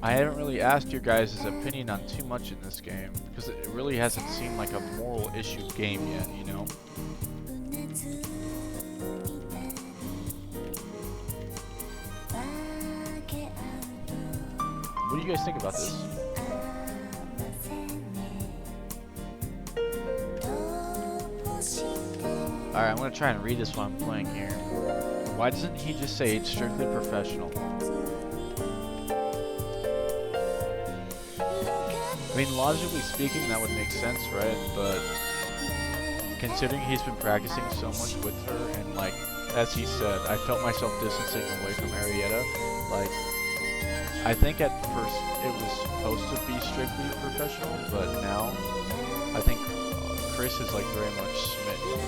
I haven't really asked your guys' opinion on too much in this game, because it really hasn't seemed like a moral issue game yet, you know? What do you guys think about this? Alright, I'm gonna try and read this while I'm playing here. Why doesn't he just say it's strictly professional? I mean, logically speaking, that would make sense, right? But considering he's been practicing so much with her, and like, as he said, I felt myself distancing away from Arietta. Like, I think at first it was supposed to be strictly professional, but now I think Chris is like very much smitten.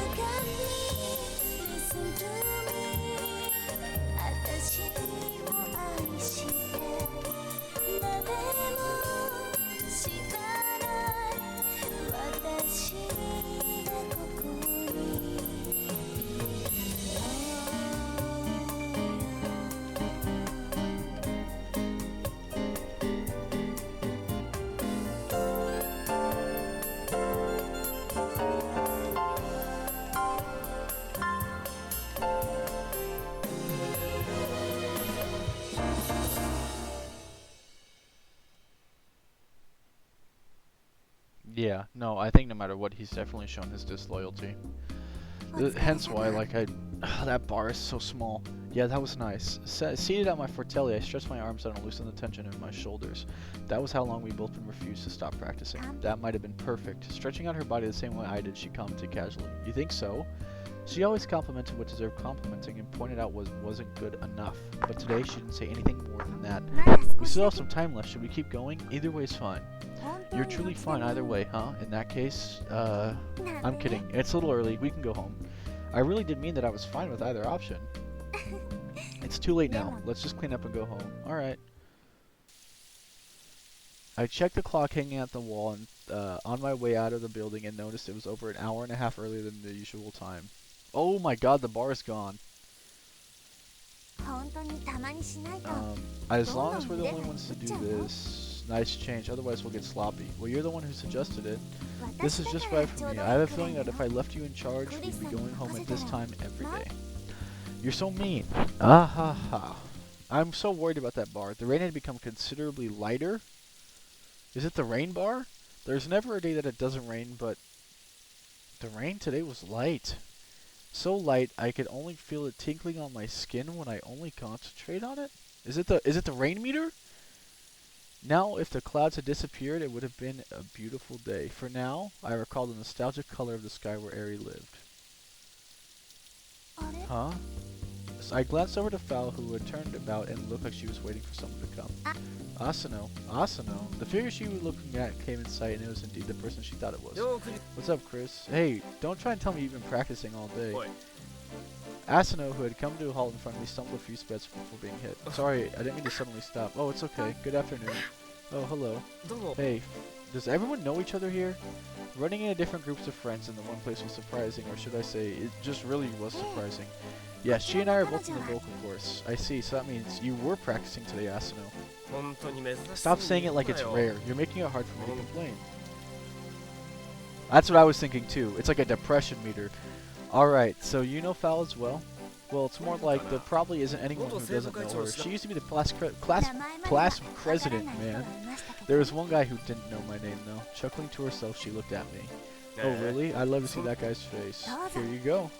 Yeah, no, I think no matter what, he's definitely shown his disloyalty. Hence why, like, that bar is so small. Yeah, that was nice. Seated at my fortelli, I stretched my arms out and loosened the tension in my shoulders. That was how long we both been refused to stop practicing. That might have been perfect. Stretching out her body the same way I did, she commented casually. You think so? She always complimented what deserved complimenting and pointed out what wasn't good enough. But today she didn't say anything more than that. We still have some time left. Should we keep going? Either way is fine. You're truly fine either way, huh? In that case, I'm kidding. It's a little early. We can go home. I really did mean that I was fine with either option. It's too late now. Let's just clean up and go home. Alright. I checked the clock hanging at the wall and on my way out of the building and noticed it was over an hour and a half earlier than the usual time. Oh my god, the bar is gone. As long as we're the only ones to do this, nice change, otherwise we'll get sloppy. Well, you're the one who suggested it. This is just right for me. I have a feeling that if I left you in charge, we'd be going home at this time every day. You're so mean. Ah ha ha. I'm so worried about that bar. The rain had become considerably lighter. Is it the rain bar? There's never a day that it doesn't rain, but the rain today was light. So light I could only feel it tinkling on my skin when I only concentrate on it. Is it the rain meter? Now, if the clouds had disappeared, it would have been a beautiful day. For now, I recall the nostalgic color of the sky where Eri lived. Huh? else. I glanced over to Fowl, who had turned about and looked like she was waiting for someone to come. Asano. Asano. The figure she was looking at came in sight, and it was indeed the person she thought it was. What's up, Chris? Hey, don't try and tell me you've been practicing all day. Asano, who had come to a halt in front of me, stumbled a few steps before being hit. Sorry, I didn't mean to suddenly stop. Oh, it's okay. Good afternoon. Oh, hello. Hey, does everyone know each other here? Running into different groups of friends in the one place was surprising, or should I say, it just really was surprising. Yeah, she and I are both in the vocal course. I see, so that means you were practicing today, Asano. Stop saying it like it's rare. You're making it hard for me to complain. That's what I was thinking too. It's like a depression meter. Alright, so you know Fowl as well? Well, it's more like there probably isn't anyone who doesn't know her. She used to be the class president, man. There was one guy who didn't know my name, though. Chuckling to herself, she looked at me. Oh, really? I'd love to see that guy's face. Here you go.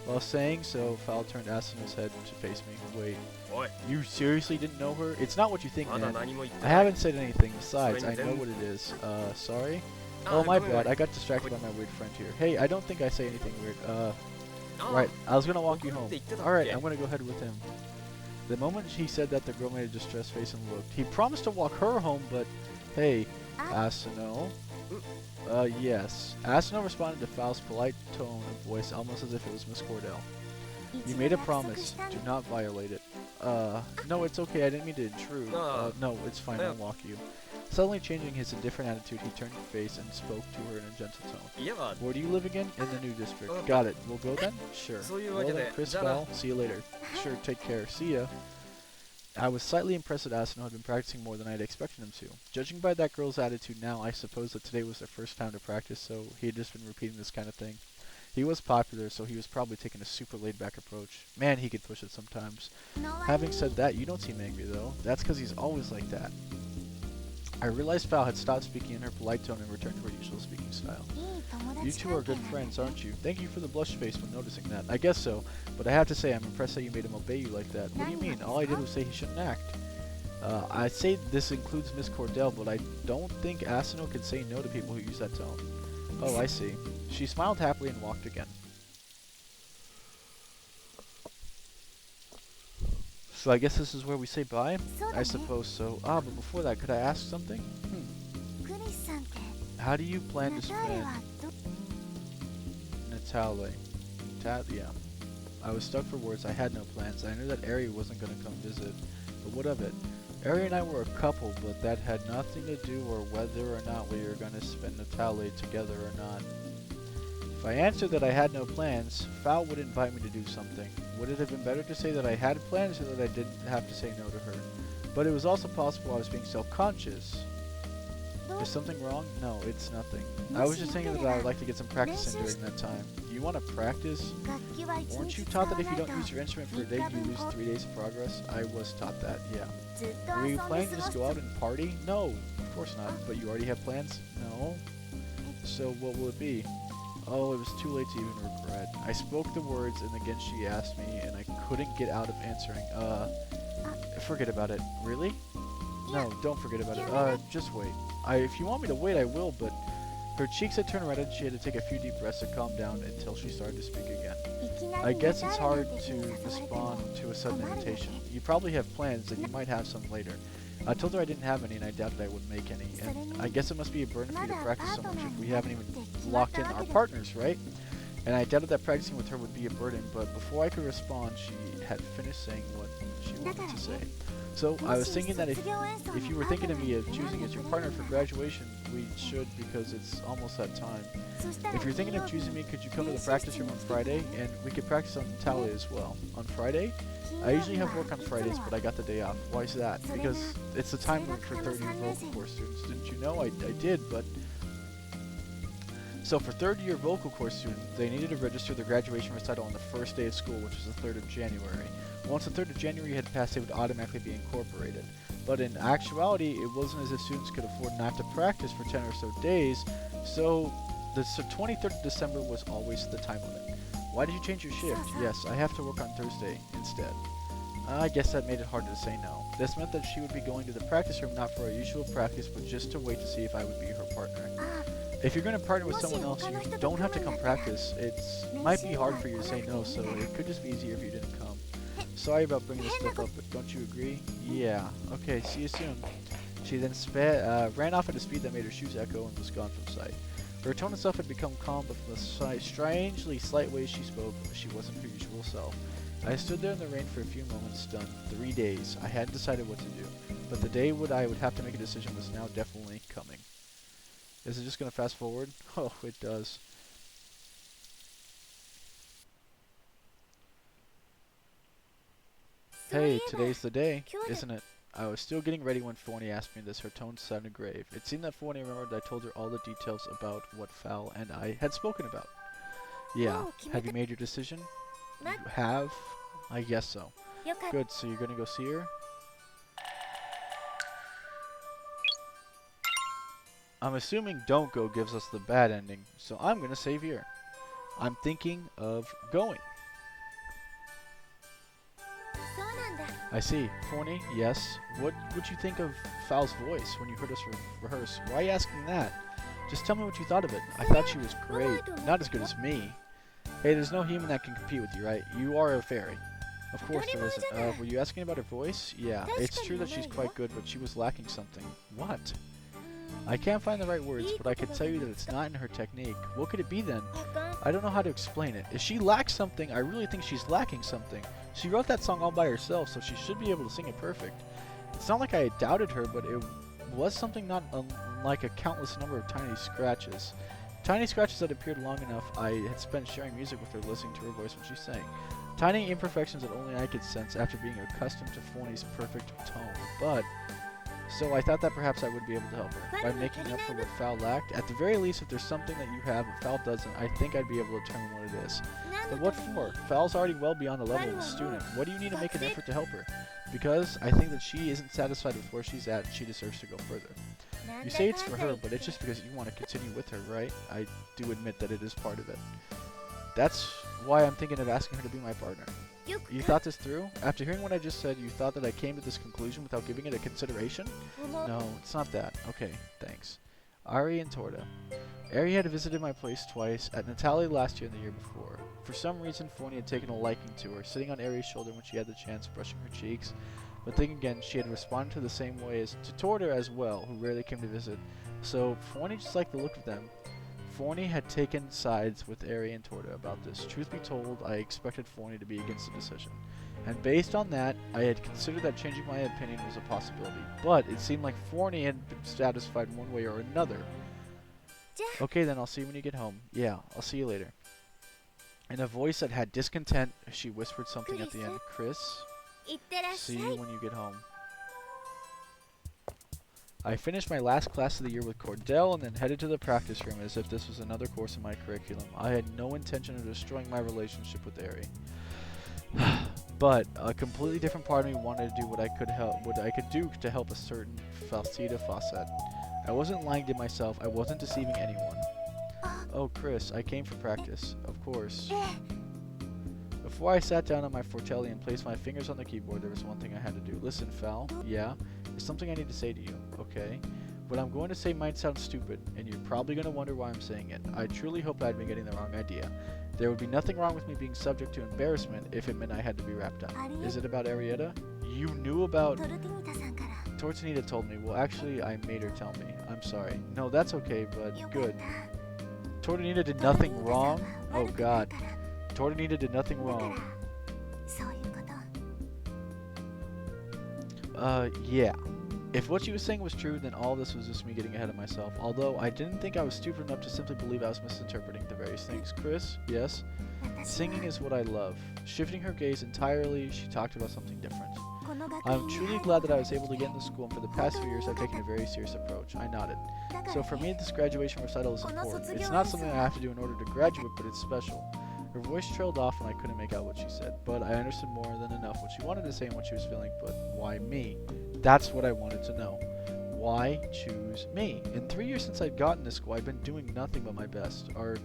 While saying so, Fowl turned Asano's head to face me. Wait, you seriously didn't know her? It's not what you think, man. I haven't said anything. Besides, I know what it is. Sorry? Oh, my bad. I got distracted by my weird friend here. Hey, I don't think I say anything weird. Right, I was gonna walk you home. Alright, I'm gonna go ahead with him. The moment he said that, the girl made a distressed face and looked. He promised to walk her home, but hey, Asano. Yes. Asano responded to Fowl's polite tone of voice, almost as if it was Miss Cordell. You made a promise. Do not violate it. No, it's okay. I didn't mean to intrude. No, it's fine. I'll walk you. Suddenly changing his indifferent attitude, he turned his face and spoke to her in a gentle tone. Where do you live again? In the new district. Got it. We'll go then? Sure. Well then, Chris Fowl. See you later. Sure, take care. See ya. I was slightly impressed that Asano had been practicing more than I had expected him to. Judging by that girl's attitude now, I suppose that today was their first time to practice, so he had just been repeating this kind of thing. He was popular, so he was probably taking a super laid-back approach. Man, he could push it sometimes. Having said that, you don't seem angry, though. That's because he's always like that. I realized Fowl had stopped speaking in her polite tone and returned to her usual speaking style. You two are good friends, aren't you? Thank you for the blush face when noticing that. I guess so, but I have to say I'm impressed that you made him obey you like that. What do you mean? All I did was say he shouldn't act. I'd say this includes Miss Cordell, but I don't think Asano could say no to people who use that tone. Oh, I see. She smiled happily and walked again. So I guess this is where we say bye? I suppose so. Ah, but before that, could I ask something? How do you plan to spend Natale? Yeah. I was stuck for words. I had no plans. I knew that Ari wasn't going to come visit. But what of it? Ari and I were a couple, but that had nothing to do with whether or not we were going to spend Natale together or not. If I answered that I had no plans, Fowl would invite me to do something. Would it have been better to say that I had plans so that I didn't have to say no to her? But it was also possible I was being self-conscious. Is something wrong? No, it's nothing. I was just thinking that I would like to get some practice in during that time. You want to practice? Weren't you taught that if you don't use your instrument for a day, you lose 3 days of progress? I was taught that, yeah. Were you planning to just go out and party? No, of course not. But you already have plans? No. So what will it be? Oh, it was too late to even regret. I spoke the words, and again she asked me, and I couldn't get out of answering. Forget about it. Really? No, don't forget about it. Just wait. If you want me to wait, I will, but her cheeks had turned red and she had to take a few deep breaths to calm down until she started to speak again. I guess it's hard to respond to a sudden invitation. You probably have plans, and you might have some later. I told her I didn't have any, and I doubted I would make any. And I guess it must be a burden for you to practice so much if we haven't even locked in our partners, right? And I doubted that practicing with her would be a burden, but before I could respond, she had finished saying what she wanted to say. So, I was thinking that if you were thinking of me as choosing as your partner for graduation, we should, because it's almost that time. If you're thinking of choosing me, could you come to the practice room on Friday? And we could practice on Tally as well. On Friday? I usually have work on Fridays, but I got the day off. Why is that? Because it's the time limit for third-year vocal course students. Didn't you know? I did, but... So for third-year vocal course students, they needed to register their graduation recital on the first day of school, which was the 3rd of January. Once the 3rd of January had passed, they would automatically be incorporated. But in actuality, it wasn't as if students could afford not to practice for 10 or so days, so the 23rd of December was always the time limit. Why did you change your shift? Yes, I have to work on Thursday instead. I guess that made it hard to say no. This meant that she would be going to the practice room not for our usual practice, but just to wait to see if I would be her partner. If you're going to partner with someone else, you don't have to come practice. It might be hard for you to say no, so it could just be easier if you didn't come. Sorry about bringing this stuff up, but don't you agree? Yeah. Okay, see you soon. She then ran off at a speed that made her shoes echo and was gone from sight. Her tone itself had become calm, but from the strangely slight ways she spoke, she wasn't her usual self. I stood there in the rain for a few moments, stunned. 3 days. I hadn't decided what to do, but the day I would have to make a decision was now definitely coming. Is it just going to fast forward? Oh, it does. Hey, today's the day, isn't it? I was still getting ready when Forney asked me this. Her tone sounded grave. It seemed that Forney remembered I told her all the details about what Fowl and I had spoken about. Yeah. Have you made your decision? You have? I guess so. Good, so you're gonna go see her? I'm assuming don't go gives us the bad ending, so I'm gonna save here. I'm thinking of going. I see. Forney, yes. What would you think of Fowl's voice when you heard us rehearse? Why are you asking that? Just tell me what you thought of it. I thought she was great. Not as good as me. Hey, there's no human that can compete with you, right? You are a fairy. Of course there isn't. Were you asking about her voice? Yeah, it's true that she's quite good, but she was lacking something. What? I can't find the right words, but I can tell you that it's not in her technique. What could it be then? I don't know how to explain it. If she lacks something, I really think she's lacking something. She wrote that song all by herself, so she should be able to sing it perfect. It's not like I doubted her, but it was something not unlike a countless number of tiny scratches. Tiny scratches that appeared long enough I had spent sharing music with her, listening to her voice when she sang. Tiny imperfections that only I could sense after being accustomed to Forney's perfect tone, so I thought that perhaps I would be able to help her. By making up for what Fowl lacked, at the very least, if there's something that you have that Fowl doesn't, I think I'd be able to determine what it is. But what for? Fowl's already well beyond the level of a student. What do you need to make an effort to help her? Because I think that she isn't satisfied with where she's at and she deserves to go further. You say it's for her, but it's just because you want to continue with her, right? I do admit that it is part of it. That's why I'm thinking of asking her to be my partner. You thought this through? After hearing what I just said, you thought that I came to this conclusion without giving it a consideration? No, it's not that. Okay, thanks. Ari and Torda. Ari had visited my place twice, at Natalie last year and the year before. For some reason, Forney had taken a liking to her, sitting on Ari's shoulder when she had the chance, brushing her cheeks. But then again, she had responded to the same way as to Torda as well, who rarely came to visit. So, Forney just liked the look of them. Forney had taken sides with Ari and Torda about this. Truth be told, I expected Forney to be against the decision. And based on that, I had considered that changing my opinion was a possibility. But it seemed like Forney had been satisfied one way or another. Okay then, I'll see you when you get home. Yeah, I'll see you later. In a voice that had discontent, she whispered something at the end. Chris, see you when you get home. I finished my last class of the year with Cordell and then headed to the practice room as if this was another course in my curriculum. I had no intention of destroying my relationship with Ari. But a completely different part of me wanted to do what I could do to help a certain Falsita Fawcett. I wasn't lying to myself, I wasn't deceiving anyone. Oh, Chris, I came for practice. Of course. Before I sat down on my Fortelli and placed my fingers on the keyboard, there was one thing I had to do. Listen, Fal. Yeah? There's something I need to say to you, okay? What I'm going to say might sound stupid, and you're probably going to wonder why I'm saying it. I truly hope I'd been getting the wrong idea. There would be nothing wrong with me being subject to embarrassment if it meant I had to be wrapped up. Is it about Arietta? You knew about... Tortanita told me. Well, actually, I made her tell me. I'm sorry. No, that's okay, but good. Tortanita did nothing wrong? Oh, God. Tortanita did nothing wrong. Yeah. If what she was saying was true, then all this was just me getting ahead of myself. Although, I didn't think I was stupid enough to simply believe I was misinterpreting the various things. Chris? Yes? Singing is what I love. Shifting her gaze entirely, she talked about something different. I'm truly glad that I was able to get into school, and for the past few years I've taken a very serious approach. I nodded. So for me, this graduation recital is important. It's not something I have to do in order to graduate, but it's special. Her voice trailed off and I couldn't make out what she said, but I understood more than enough what she wanted to say and what she was feeling. But why me? That's what I wanted to know. Why choose me? In 3 years since I'd gotten to school, I'd been doing nothing but my best. Or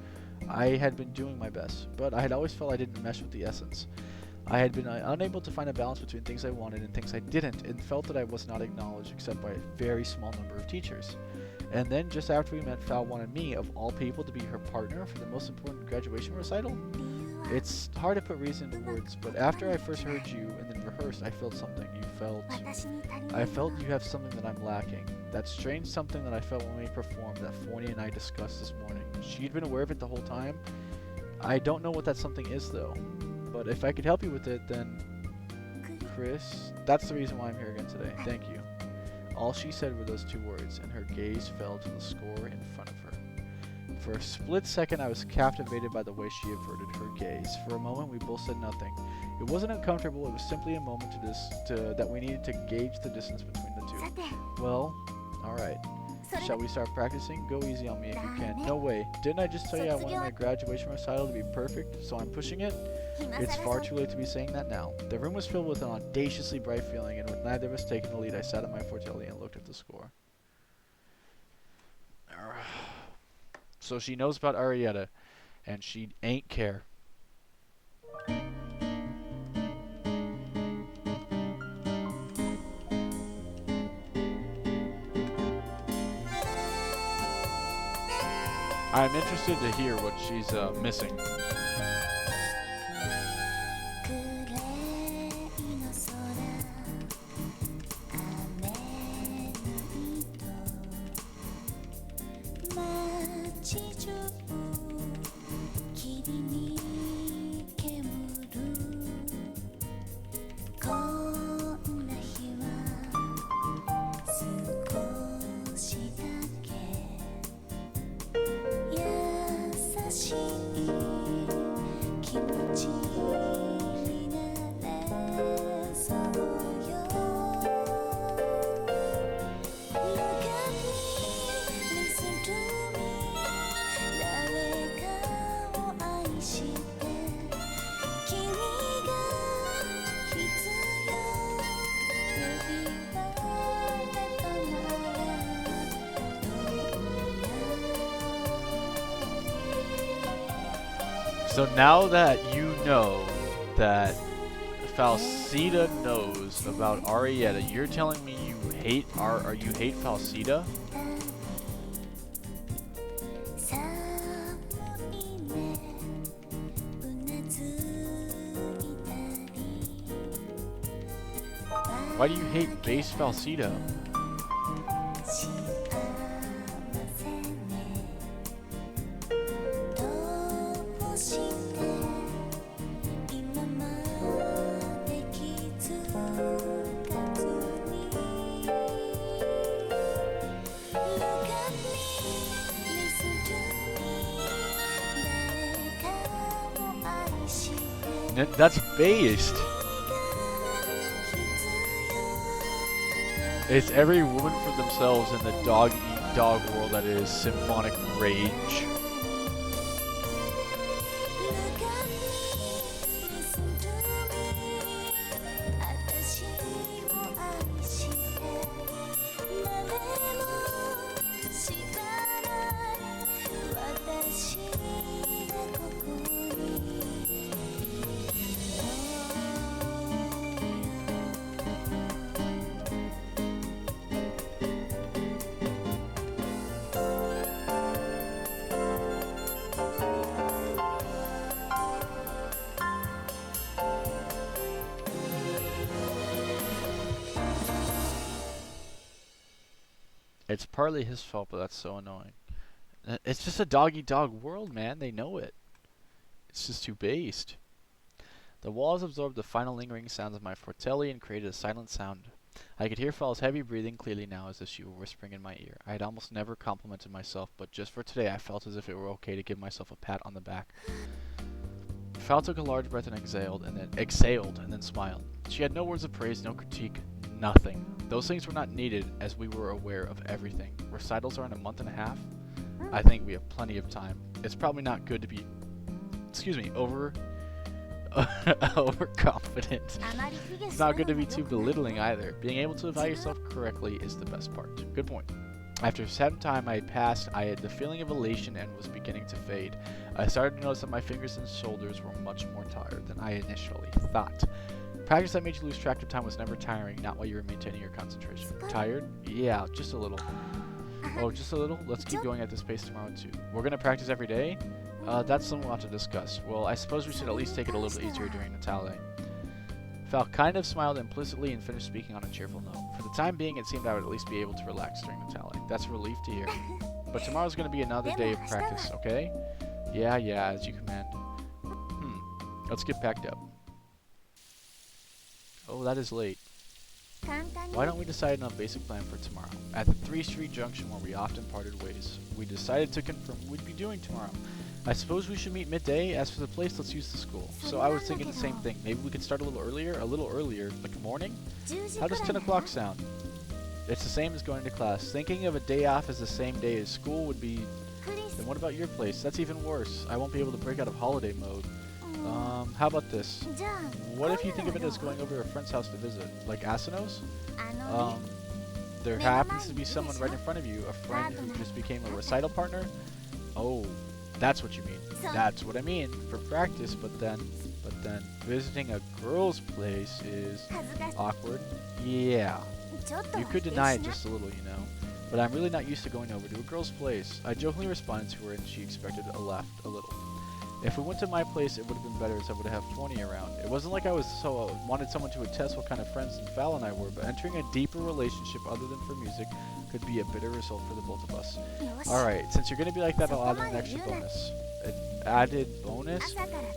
I had been doing my best, but I had always felt I didn't mesh with the essence. I had been unable to find a balance between things I wanted and things I didn't, and felt that I was not acknowledged except by a very small number of teachers. And then, just after we met, Fal wanted me, of all people, to be her partner for the most important graduation recital? It's hard to put reason into words, but after I first heard you and then rehearsed, I felt something. I felt you have something that I'm lacking. That strange something that I felt when we performed that Forney and I discussed this morning. She'd been aware of it the whole time. I don't know what that something is though, but if I could help you with it, then Chris, that's the reason why I'm here again today. Thank you. All she said were those 2 words, and her gaze fell to the score in front of her. For a split second, I was captivated by the way she averted her gaze. For a moment, we both said nothing. It wasn't uncomfortable, it was simply a moment that we needed to gauge the distance between the 2. Well, alright. Shall we start practicing? Go easy on me if you can. No way. Didn't I just tell you I wanted my graduation recital to be perfect, so I'm pushing it? It's far too late to be saying that now. The room was filled with an audaciously bright feeling, and with neither of us taking the lead, I sat at my fortelli and looked at the score. So she knows about Arietta, and she ain't care. I'm interested to hear what she's missing. So now that you know that Falsita knows about Arietta, you're telling me you hate you hate Falsita? Why do you hate bass Falsita? That's based. It's every woman for themselves in the dog-eat-dog world that is Symphonic Rage. It's partly his fault, but that's so annoying. It's just a dog-eat-dog world, man. They know it. It's just too based. The walls absorbed the final lingering sounds of my fortelli and created a silent sound. I could hear Fall's heavy breathing clearly now as if she were whispering in my ear. I had almost never complimented myself, but just for today I felt as if it were okay to give myself a pat on the back. Fall took a large breath and exhaled, and then smiled. She had no words of praise, no critique, nothing. Those things were not needed, as we were aware of everything. Recitals are in a month and a half. I think we have plenty of time. It's probably not good to be, overconfident. It's not good to be too belittling either. Being able to evaluate yourself correctly is the best part. Good point. After some time I had passed, I had the feeling of elation and was beginning to fade. I started to notice that my fingers and shoulders were much more tired than I initially thought. Practice that made you lose track of time was never tiring, not while you were maintaining your concentration. Tired? Yeah, just a little. Oh, just a little? Let's keep going at this pace tomorrow too. We're gonna practice every day? That's something we'll have to discuss. Well, I suppose we should at least take it a little easier during Natale. Val kind of smiled implicitly and finished speaking on a cheerful note. For the time being, it seemed I would at least be able to relax during Natale. That's a relief to hear. But tomorrow's going to be another day of practice, okay? Yeah, as you command. Let's get packed up. Oh, that is late. Why don't we decide on a basic plan for tomorrow? At the 3 Street Junction where we often parted ways, we decided to confirm what we'd be doing tomorrow. I suppose we should meet midday. As for the place, let's use the school. So I was thinking the same thing. Maybe we could start a little earlier, like morning? How does 10 o'clock sound? It's the same as going to class. Thinking of a day off as the same day as school would be... Then what about your place? That's even worse. I won't be able to break out of holiday mode. How about this? What if you think of it as going over to a friend's house to visit? Like Asano's? There happens to be someone right in front of you, a friend who just became a recital partner? Oh, that's what you mean. That's what I mean. For practice, but then visiting a girl's place is awkward. Yeah. You could deny it just a little, you know. But I'm really not used to going over to a girl's place. I jokingly responded to her and she expected a laugh a little. If we went to my place, it would have been better as I would have 20 around. It wasn't like I was wanted someone to attest what kind of friends Val and I were, but entering a deeper relationship other than for music could be a bitter result for the both of us. Alright, since you're going to be like that, I'll add an extra bonus. An added bonus?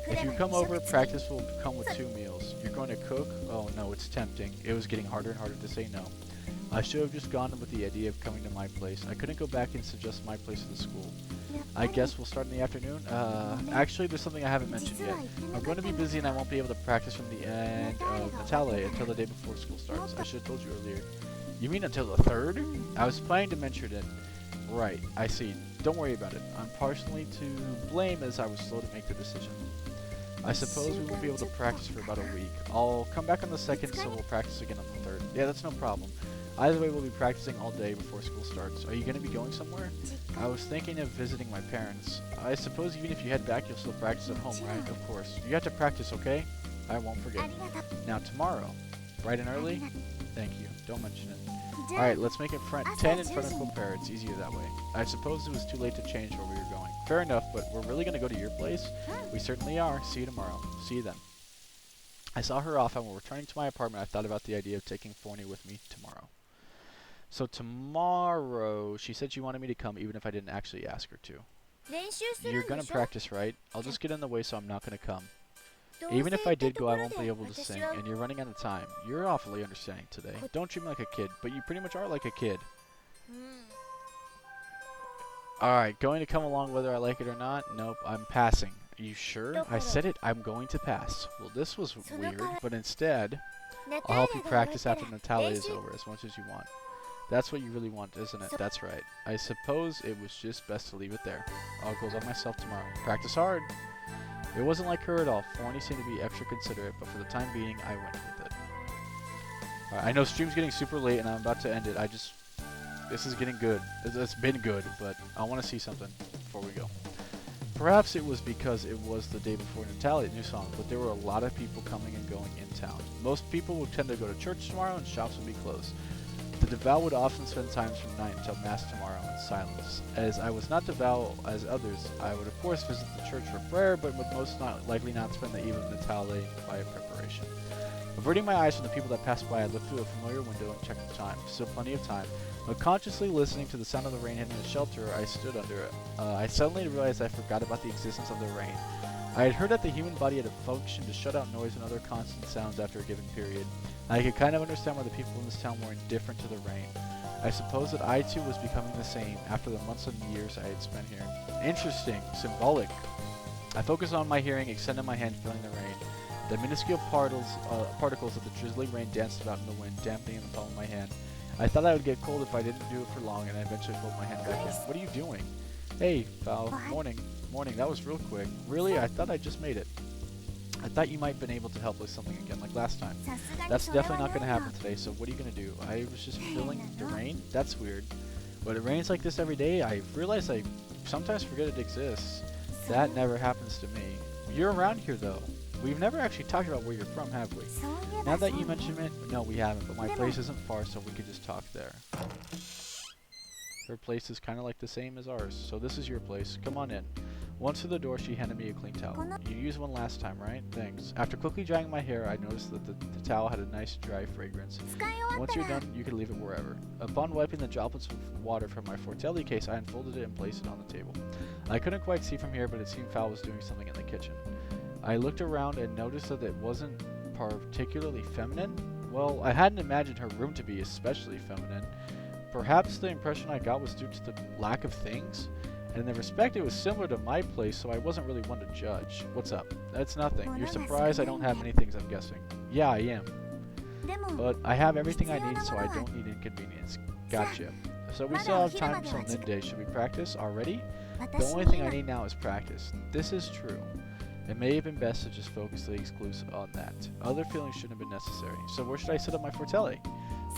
If you come over, practice will come with 2 meals. You're going to cook? Oh no, it's tempting. It was getting harder and harder to say no. I should have just gone with the idea of coming to my place. I couldn't go back and suggest my place to the school. I guess we'll start in the afternoon. Actually, there's something I haven't mentioned yet. I'm going to be busy and I won't be able to practice from the end of Natale until the day before school starts. I should have told you earlier. You mean until the 3rd? I was planning to mention it. Right, I see. Don't worry about it. I'm partially to blame as I was slow to make the decision. I suppose we won't be able to practice for about a week. I'll come back on the 2nd, so we'll practice again on the 3rd. Yeah, that's no problem. Either way, we'll be practicing all day before school starts. Are you going to be going somewhere? I was thinking of visiting my parents. I suppose even if you head back, you'll still practice at home, right? Of course. You have to practice, okay? I won't forget. Now tomorrow, bright and early? Thank you. Don't mention it. Alright, let's make it 10 in front of Compare. It's easier that way. I suppose it was too late to change where we were going. Fair enough, but we're really going to go to your place? We certainly are. See you tomorrow. See you then. I saw her off, and when returning to my apartment, I thought about the idea of taking Forney with me tomorrow. So tomorrow, she said she wanted me to come even if I didn't actually ask her to. You're going to practice, right? I'll just get in the way so I'm not going to come. Even if I did go, I won't be able to sing, and you're running out of time. You're awfully understanding today. Don't treat me like a kid, but you pretty much are like a kid. Alright, going to come along whether I like it or not? Nope, I'm passing. Are you sure? I said it, I'm going to pass. Well, this was weird, but instead, I'll help you practice after Natale is over as much as you want. That's what you really want, isn't it? That's right. I suppose it was just best to leave it there. I'll go on myself tomorrow. Practice hard! It wasn't like her at all. Forney seemed to be extra considerate, but for the time being, I went with it. Alright, I know stream's getting super late and I'm about to end it. This is getting good. It's been good, but I want to see something before we go. Perhaps it was because it was the day before Natale, new song, but there were a lot of people coming and going in town. Most people would tend to go to church tomorrow and shops would be closed. The devout would often spend times from night until Mass tomorrow in silence. As I was not devout as others, I would of course visit the church for prayer, but would most likely not spend the eve of Natale by preparation. Averting my eyes from the people that passed by, I looked through a familiar window and checked the time. Still plenty of time. Unconsciously listening to the sound of the rain hitting the shelter I stood under it, I suddenly realized I forgot about the existence of the rain. I had heard that the human body had a function to shut out noise and other constant sounds after a given period. I could kind of understand why the people in this town were indifferent to the rain. I suppose that I too was becoming the same after the months and years I had spent here. Interesting. Symbolic. I focused on my hearing, extended my hand, feeling the rain. The minuscule particles of the drizzling rain danced about in the wind, dampening the palm of my hand. I thought I would get cold if I didn't do it for long, and I eventually pulled my hand back in. What are you doing? Hey, Val. Morning. Morning. That was real quick. Really? I thought I just made it. I thought you might have been able to help with something again, like last time. That's definitely not going to happen today, so what are you going to do? I was just feeling the rain? That's weird. But it rains like this every day. I realize I sometimes forget it exists. That never happens to me. You're around here, though. We've never actually talked about where you're from, have we? Now that you mention it, no, we haven't, but my place isn't far, so we could just talk there. Her place is kind of like the same as ours, so this is your place. Come on in. Once through the door, she handed me a clean towel. You used one last time, right? Thanks. After quickly drying my hair, I noticed that the towel had a nice dry fragrance. Once you're done, you can leave it wherever. Upon wiping the droplets of water from my Fortelli case, I unfolded it and placed it on the table. I couldn't quite see from here, but it seemed Val was doing something in the kitchen. I looked around and noticed that it wasn't particularly feminine. Well, I hadn't imagined her room to be especially feminine. Perhaps the impression I got was due to the lack of things. And in the respect, it was similar to my place, so I wasn't really one to judge. What's up? That's nothing. You're surprised I don't have many things, I'm guessing. Yeah, I am. But I have everything I need, so I don't need inconvenience. Gotcha. So we still have time until midday. Should we practice already? The only thing I need now is practice. This is true. It may have been best to just focus the exclusive on that. Other feelings shouldn't have been necessary. So where should I set up my Fortelli?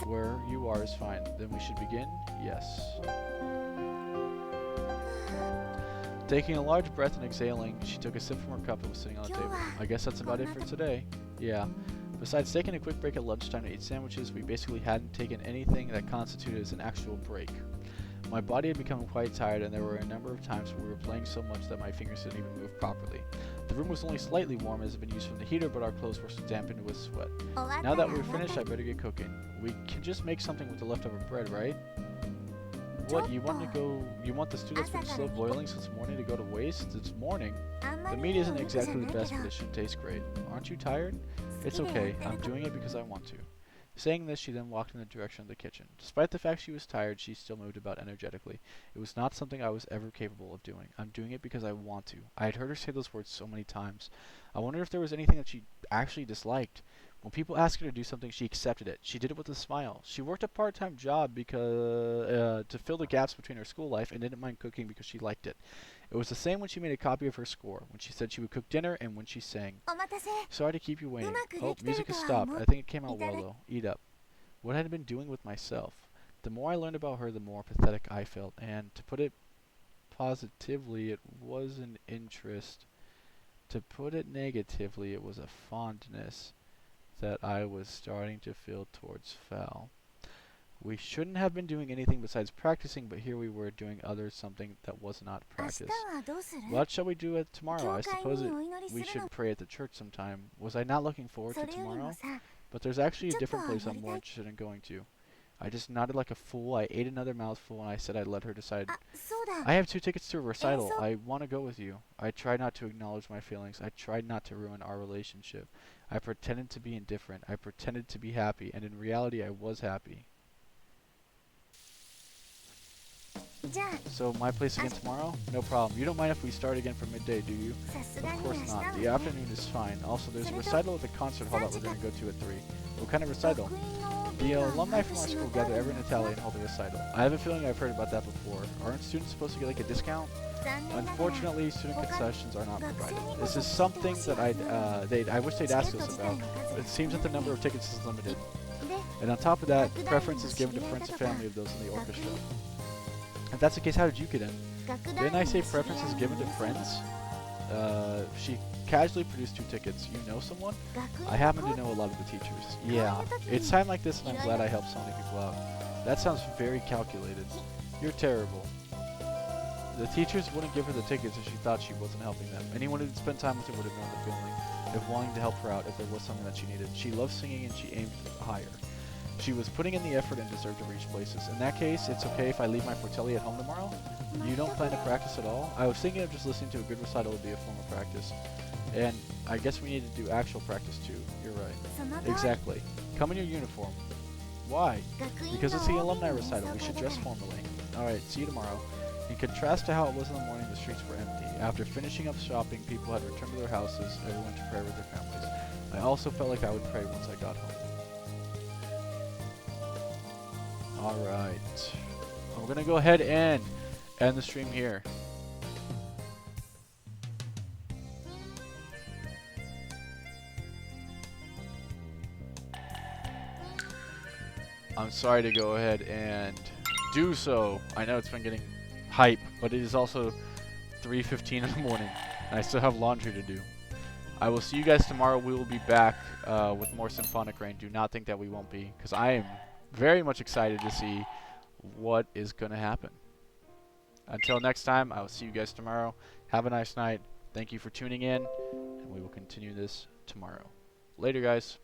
Where you are is fine. Then we should begin? Yes. Taking a large breath and exhaling, she took a sip from her cup that was sitting on the table. I guess that's about it for today. Yeah. Besides taking a quick break at lunchtime to eat sandwiches, we basically hadn't taken anything that constituted as an actual break. My body had become quite tired, and there were a number of times where we were playing so much that my fingers didn't even move properly. The room was only slightly warm as it had been used from the heater, but our clothes were dampened with sweat. Now that we're finished, I better get cooking. We can just make something with the leftover bread, right? What, you want the stew that's been slow boiling since morning to go to waste? It's morning. The meat isn't exactly the best, but it should taste great. Aren't you tired? It's okay. I'm doing it because I want to. Saying this, she then walked in the direction of the kitchen. Despite the fact she was tired, she still moved about energetically. It was not something I was ever capable of doing. I'm doing it because I want to. I had heard her say those words so many times. I wondered if there was anything that she actually disliked. When people asked her to do something, she accepted it. She did it with a smile. She worked a part-time job because to fill the gaps between her school life and didn't mind cooking because she liked it. It was the same when she made a copy of her score, when she said she would cook dinner, and when she sang. Sorry to keep you waiting. Oh, music has stopped. I think it came out well, though. Eat up. What had I been doing with myself? The more I learned about her, the more pathetic I felt, and to put it positively, it was an interest. To put it negatively, it was a fondness that I was starting to feel towards Val. We shouldn't have been doing anything besides practicing, but here we were doing something that was not practice. What shall we do tomorrow? I suppose we should pray at the church sometime. Was I not looking forward to tomorrow? But there's actually a different place I'm more interested in going to. I just nodded like a fool. I ate another mouthful and I said I'd let her decide. I have 2 tickets to a recital. I want to go with you. I tried not to acknowledge my feelings. I tried not to ruin our relationship. I pretended to be indifferent. I pretended to be happy, and in reality I was happy. So my place again tomorrow? No problem. You don't mind if we start again from midday, do you? Of course not. The afternoon is fine. Also, there's a recital at the concert hall that we're going to go to at 3. What kind of recital? The alumni from our school gather every Natalia and hold a recital. I have a feeling I've heard about that before. Aren't students supposed to get like a discount? Unfortunately, student concessions are not provided. This is something that I wish they'd ask us about. It seems that the number of tickets is limited. And on top of that, preference is given to friends and family of those in the orchestra. If that's the case, how did you get in? Didn't I say preference is given to friends? She casually produced 2 tickets. You know someone? I happen to know a lot of the teachers. Yeah, it's time like this and I'm glad I helped so many people out. That sounds very calculated. You're terrible. The teachers wouldn't give her the tickets if she thought she wasn't helping them. Anyone who'd spent time with her would have known the feeling of wanting to help her out if there was something that she needed. She loved singing and she aimed higher. She was putting in the effort and deserved to reach places. In that case, it's okay if I leave my Fortelli at home tomorrow? You don't plan to practice at all? I was thinking of just listening to a good recital would be a form of practice. And I guess we need to do actual practice too. You're right. Exactly. Come in your uniform. Why? Because it's the alumni recital. We should dress formally. Alright, see you tomorrow. In contrast to how it was in the morning, the streets were empty. After finishing up shopping, people had returned to their houses, everyone to pray with their families. I also felt like I would pray once I got home. Alright. I'm gonna go ahead and end the stream here. I'm sorry to go ahead and do so. I know it's been getting hype, but it is also 3:15 in the morning, and I still have laundry to do. I will see you guys tomorrow. We will be back with more Symphonic Rain. Do not think that we won't be, because I am very much excited to see what is going to happen. Until next time, I will see you guys tomorrow. Have a nice night. Thank you for tuning in, and we will continue this tomorrow. Later, guys.